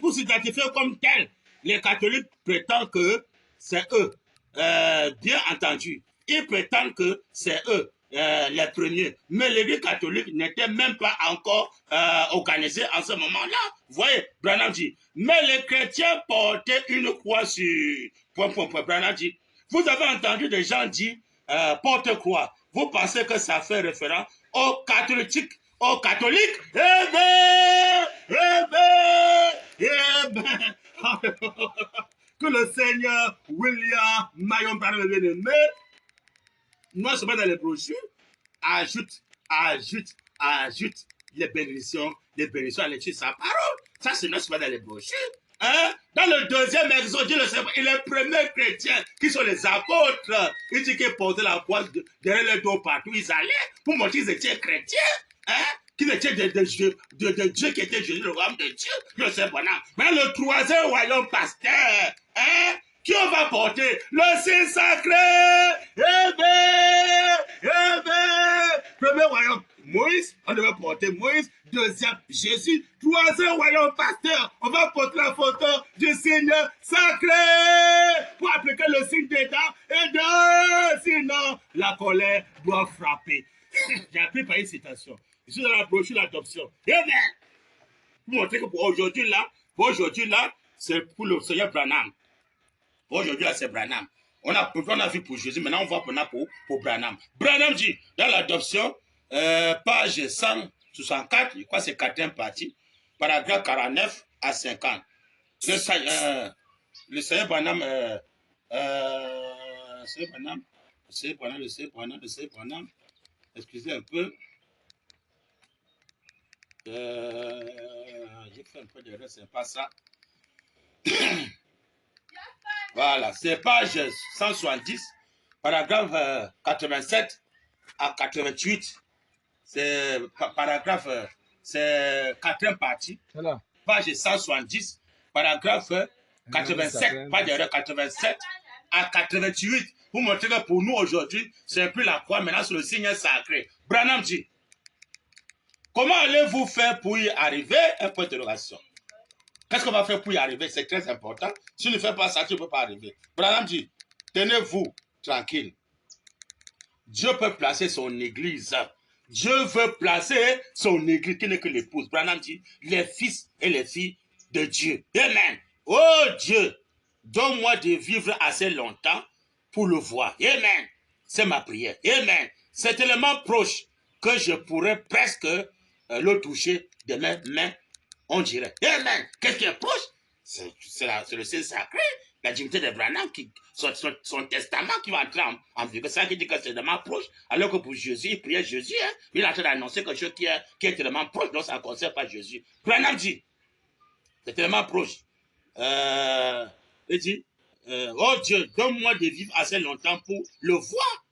[SPEAKER 3] pour s'identifier comme tel, les catholiques prétendent que c'est eux. Bien entendu, ils prétendent que c'est eux les premiers. Mais l'église catholique n'était même pas encore organisée en ce moment-là. Vous voyez, Branham dit, mais les chrétiens portaient une croix sur... Branham dit, vous avez entendu des gens dire porte-croix. Vous pensez que ça fait référence aux catholiques? Aux catholiques? Que le Monseigneur William Mayon Branham bien-aimé, non seulement dans les brochures, ajoute les bénédictions à l'étude de sa parole. Ça, c'est non seulement dans les brochures. Hein? Dans le deuxième exode, Dieu le sait, il est le premier chrétien qui sont les apôtres. Il dit qu'ils portaient la croix derrière le dos partout où ils allaient pour montrer qu'ils étaient chrétiens. Hein? Qu'ils étaient de Dieu qui était Jésus, le royaume de Dieu. Je ne sais pas. Mais le troisième royaume pasteur, hein? Qui on va porter? Le Saint sacré! Premier royaume, Moïse, on devait porter Moïse. Deuxième, Jésus. Troisième royaume pasteur, on va porter la photo du Seigneur sacré pour appliquer le signe des dents et de, sinon la colère doit frapper. J'ai appris par une citation. Je suis dans la brochure d'adoption. Amen. Pour montrer que pour aujourd'hui là, c'est pour le Seigneur Branham. Aujourd'hui là, c'est Branham. On a vu pour Jésus, maintenant on va pour Branham. Branham dit, dans l'adoption, page 164, je crois que c'est 4e partie, paragraphe 49 à 50. Le Seigneur Branham, excusez un peu. J'ai fait un peu d'erreur, c'est pas ça. Voilà, c'est page 170, paragraphe 87 à 88. C'est paragraphe, c'est 4e partie. Voilà. Page 170, paragraphe 87, pas d'erreur, 87 à 88. Pour montrer que pour nous aujourd'hui, c'est plus la croix, maintenant c'est le signe sacré. Branham dit, comment allez-vous faire pour y arriver? Un point d'interrogation. Qu'est-ce qu'on va faire pour y arriver? C'est très important. Si tu ne fais pas ça, tu ne peux pas arriver. Branham dit, tenez-vous tranquille. Dieu peut placer son église. Dieu veut placer son église qui n'est que l'épouse. Branham dit, les fils et les filles de Dieu. Amen. Oh Dieu, donne-moi de vivre assez longtemps pour le voir. Amen. C'est ma prière. Amen. C'est tellement proche que je pourrais presque le toucher de mes mains. On dirait. Amen. Qu'est-ce qui est proche? C'est le Saint sacré, la divinité de Branham, son testament qui va entrer en vigueur. C'est ça qui dit que c'est tellement proche. Alors que pour Jésus, il priait Jésus. Hein? Il est en train d'annoncer quelque chose qui est tellement proche, donc ça ne concerne pas Jésus. Branham dit, c'est tellement proche. Il dit, oh Dieu, donne-moi de vivre assez longtemps pour le voir.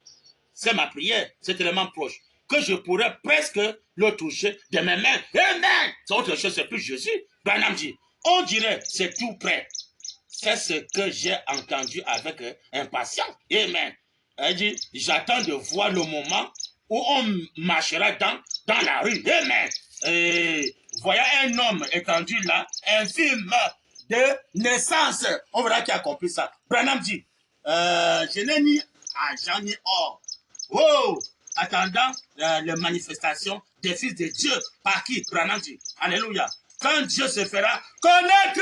[SPEAKER 3] C'est ma prière, c'est tellement proche que je pourrais presque le toucher de mes mains. Amen. C'est autre chose, c'est plus Jésus. Branham dit, on dirait, c'est tout près. C'est ce que j'ai entendu avec impatience. Amen. Elle dit, j'attends de voir le moment où on marchera dans la rue. Amen. Et voyant un homme étendu là, infime de naissance, on verra qui a compris ça. Branham dit, je n'ai ni argent ni or. Oh, attendant les manifestations des fils de Dieu. Par qui? Branham dit, alléluia. Quand Dieu se fera connaître,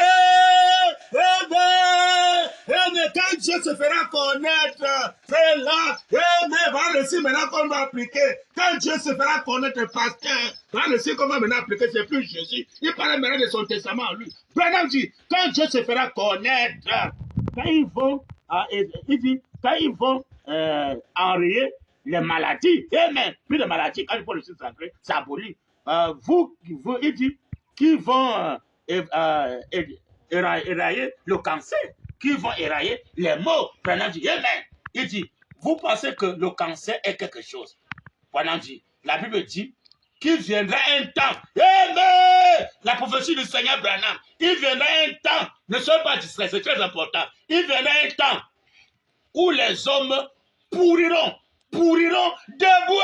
[SPEAKER 3] quand Dieu se fera connaître, c'est là, voilà le signe maintenant qu'on va appliquer. Quand Dieu se fera connaître, pasteur, voilà le signe qu'on va maintenant appliquer, c'est plus Jésus. Il parle maintenant de son testament en lui. Branham dit, quand Dieu se fera connaître, quand ils vont, quand ils vont enrayer les maladies, amen, plus de maladies, quand il faut le signe sacré, ça abolit. Il dit, qui vont érailler le cancer, qui vont érailler les morts. Branham dit, amen. Il dit, vous pensez que le cancer est quelque chose? Branham dit, la Bible dit, qu'il viendra un temps, amen, la prophétie du Seigneur Branham, il viendra un temps, ne soyez pas distraits, c'est très important, il viendra un temps où les hommes pourriront debout.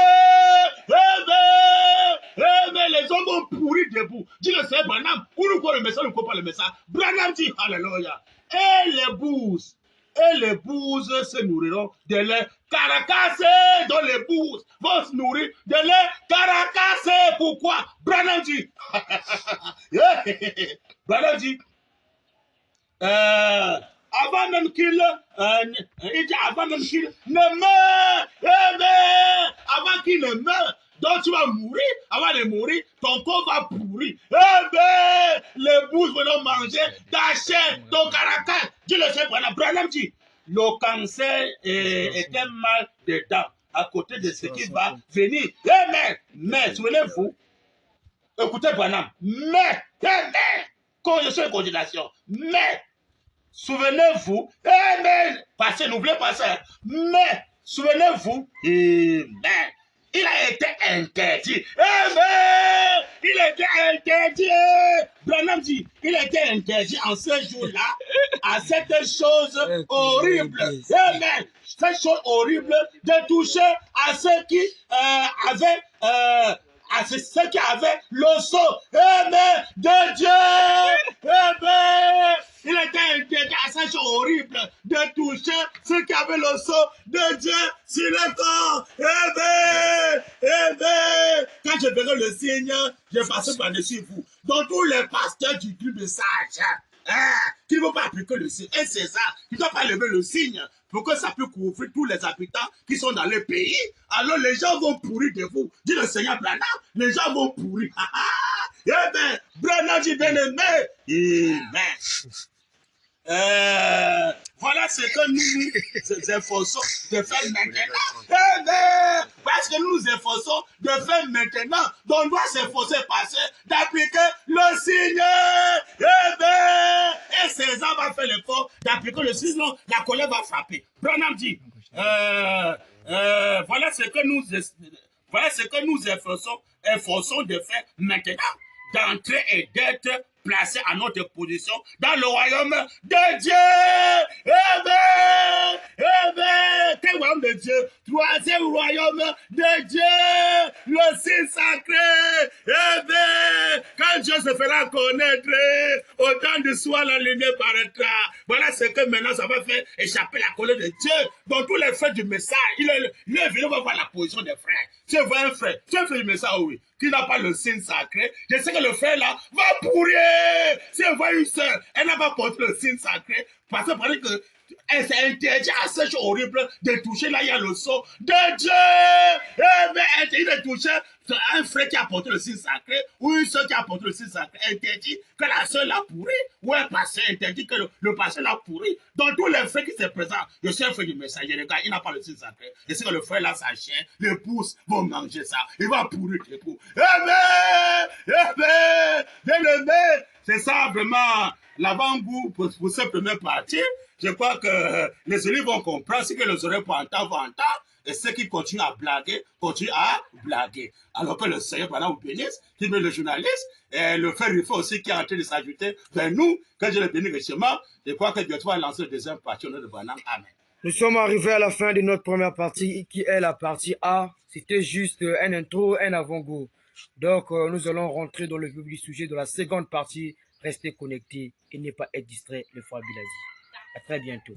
[SPEAKER 3] Les hommes vont pourrir debout. Dis le Seigneur Branham, où nous croyons le message, nous ne croyons pas le message. Branham dit, alléluia. Et les bouses se nourriront de leurs caracasses, dont les bouses vont se nourrir de leurs caracasses. Pourquoi? Branham dit, avant même qu'il ne meure, avant qu'il ne meure, donc tu vas mourir, avant de mourir, ton corps va pourrir. Les bouses vont manger ta chair, ton caractère, Dis le Seigneur Branham dit, le cancer est un mal de dents à côté de ce qui va venir. Amen. Mais, souvenez-vous, écoutez Branham, mais, correction et condamnation, mais, souvenez-vous, amen, passez, n'oubliez pas ça, mais, souvenez-vous, amen, il a été interdit, amen, il a été interdit, Branham dit, il a été interdit en ce jour-là à cette chose horrible, amen, cette chose horrible de toucher à ceux qui avaient à ceux qui avaient le sceau, amen, de Dieu, amen. Il était interdit à cette chose horrible de toucher ceux qui avaient le sceau de Dieu sur le corps, amen, amen. Quand je verrai le Seigneur, je passerai par-dessus vous. Donc tous les pasteurs du club de sages, qui ne vont pas appliquer le signe, et c'est ça, qui ne doivent pas lever le signe pour que ça puisse couvrir tous les habitants qui sont dans le pays. Alors les gens vont pourrir de vous. Dit le Seigneur Branham, les gens vont pourrir. Eh bien, Branham dit bien aimé. Amen. Voilà ce que nous nous efforçons de faire maintenant. Amen. Parce que nous nous efforçons de faire maintenant. Donc on doit s'efforcer passer d'appliquer le signe. Amen. Et César va faire l'effort d'appliquer le signe. Sinon, la colère va frapper. Branham dit, voilà ce que nous efforçons de faire maintenant. D'entrer et d'être placé à notre position dans le royaume de Dieu. Amen. Amen. Quel royaume de Dieu? Troisième royaume de Dieu. Le signe sacré. Amen. Quand Dieu se fera connaître, au temps du soir, la lumière paraîtra. Voilà ce que maintenant ça va faire échapper la colère de Dieu. Dans tous les faits du message, il est venu voir la position des frères. Si tu vois un frère, tu fais le message, oui, qui n'a pas le signe sacré, je sais que le frère là va pourrir. Si on voit une soeur, elle n'a pas porté le signe sacré, parce que elle s'est interdit à cette chose horrible de toucher, là il y a le sceau de Dieu. Mais interdit de toucher un frère qui a porté le signe sacré, ou une soeur qui a porté le signe sacré, interdit que la soeur l'a pourri, ou un pasteur interdit que le pasteur l'a pourri. Dans tous les frères qui se présentent, je suis un frère du messager, le gars, il n'a pas le signe sacré. Je sais que le frère là, sa chienne, l'épouse vont manger ça, il va pourrir l'époux. Amen. Amen. Bien-aimé, c'est ça vraiment l'avant-goût pour cette première partie. Je crois que les élèves vont comprendre ce que les oreilles vont entendre, et ceux qui continuent à blaguer, continuent à blaguer. Alors que le Seigneur, pendant vous bénisse, qui met le journaliste, et le frère Rufo aussi qui est en train de s'ajouter vers nous, quand je le bénis richement, je crois que Dieu va lancer le deuxième partie au nom de Branham. Amen.
[SPEAKER 1] Nous sommes arrivés à la fin de notre première partie, qui est la partie A. C'était juste un intro, un avant-goût. Donc, nous allons rentrer dans le vif du sujet de la seconde partie. Restez connectés et ne pas être distrait, le frère Bilazi. À très bientôt.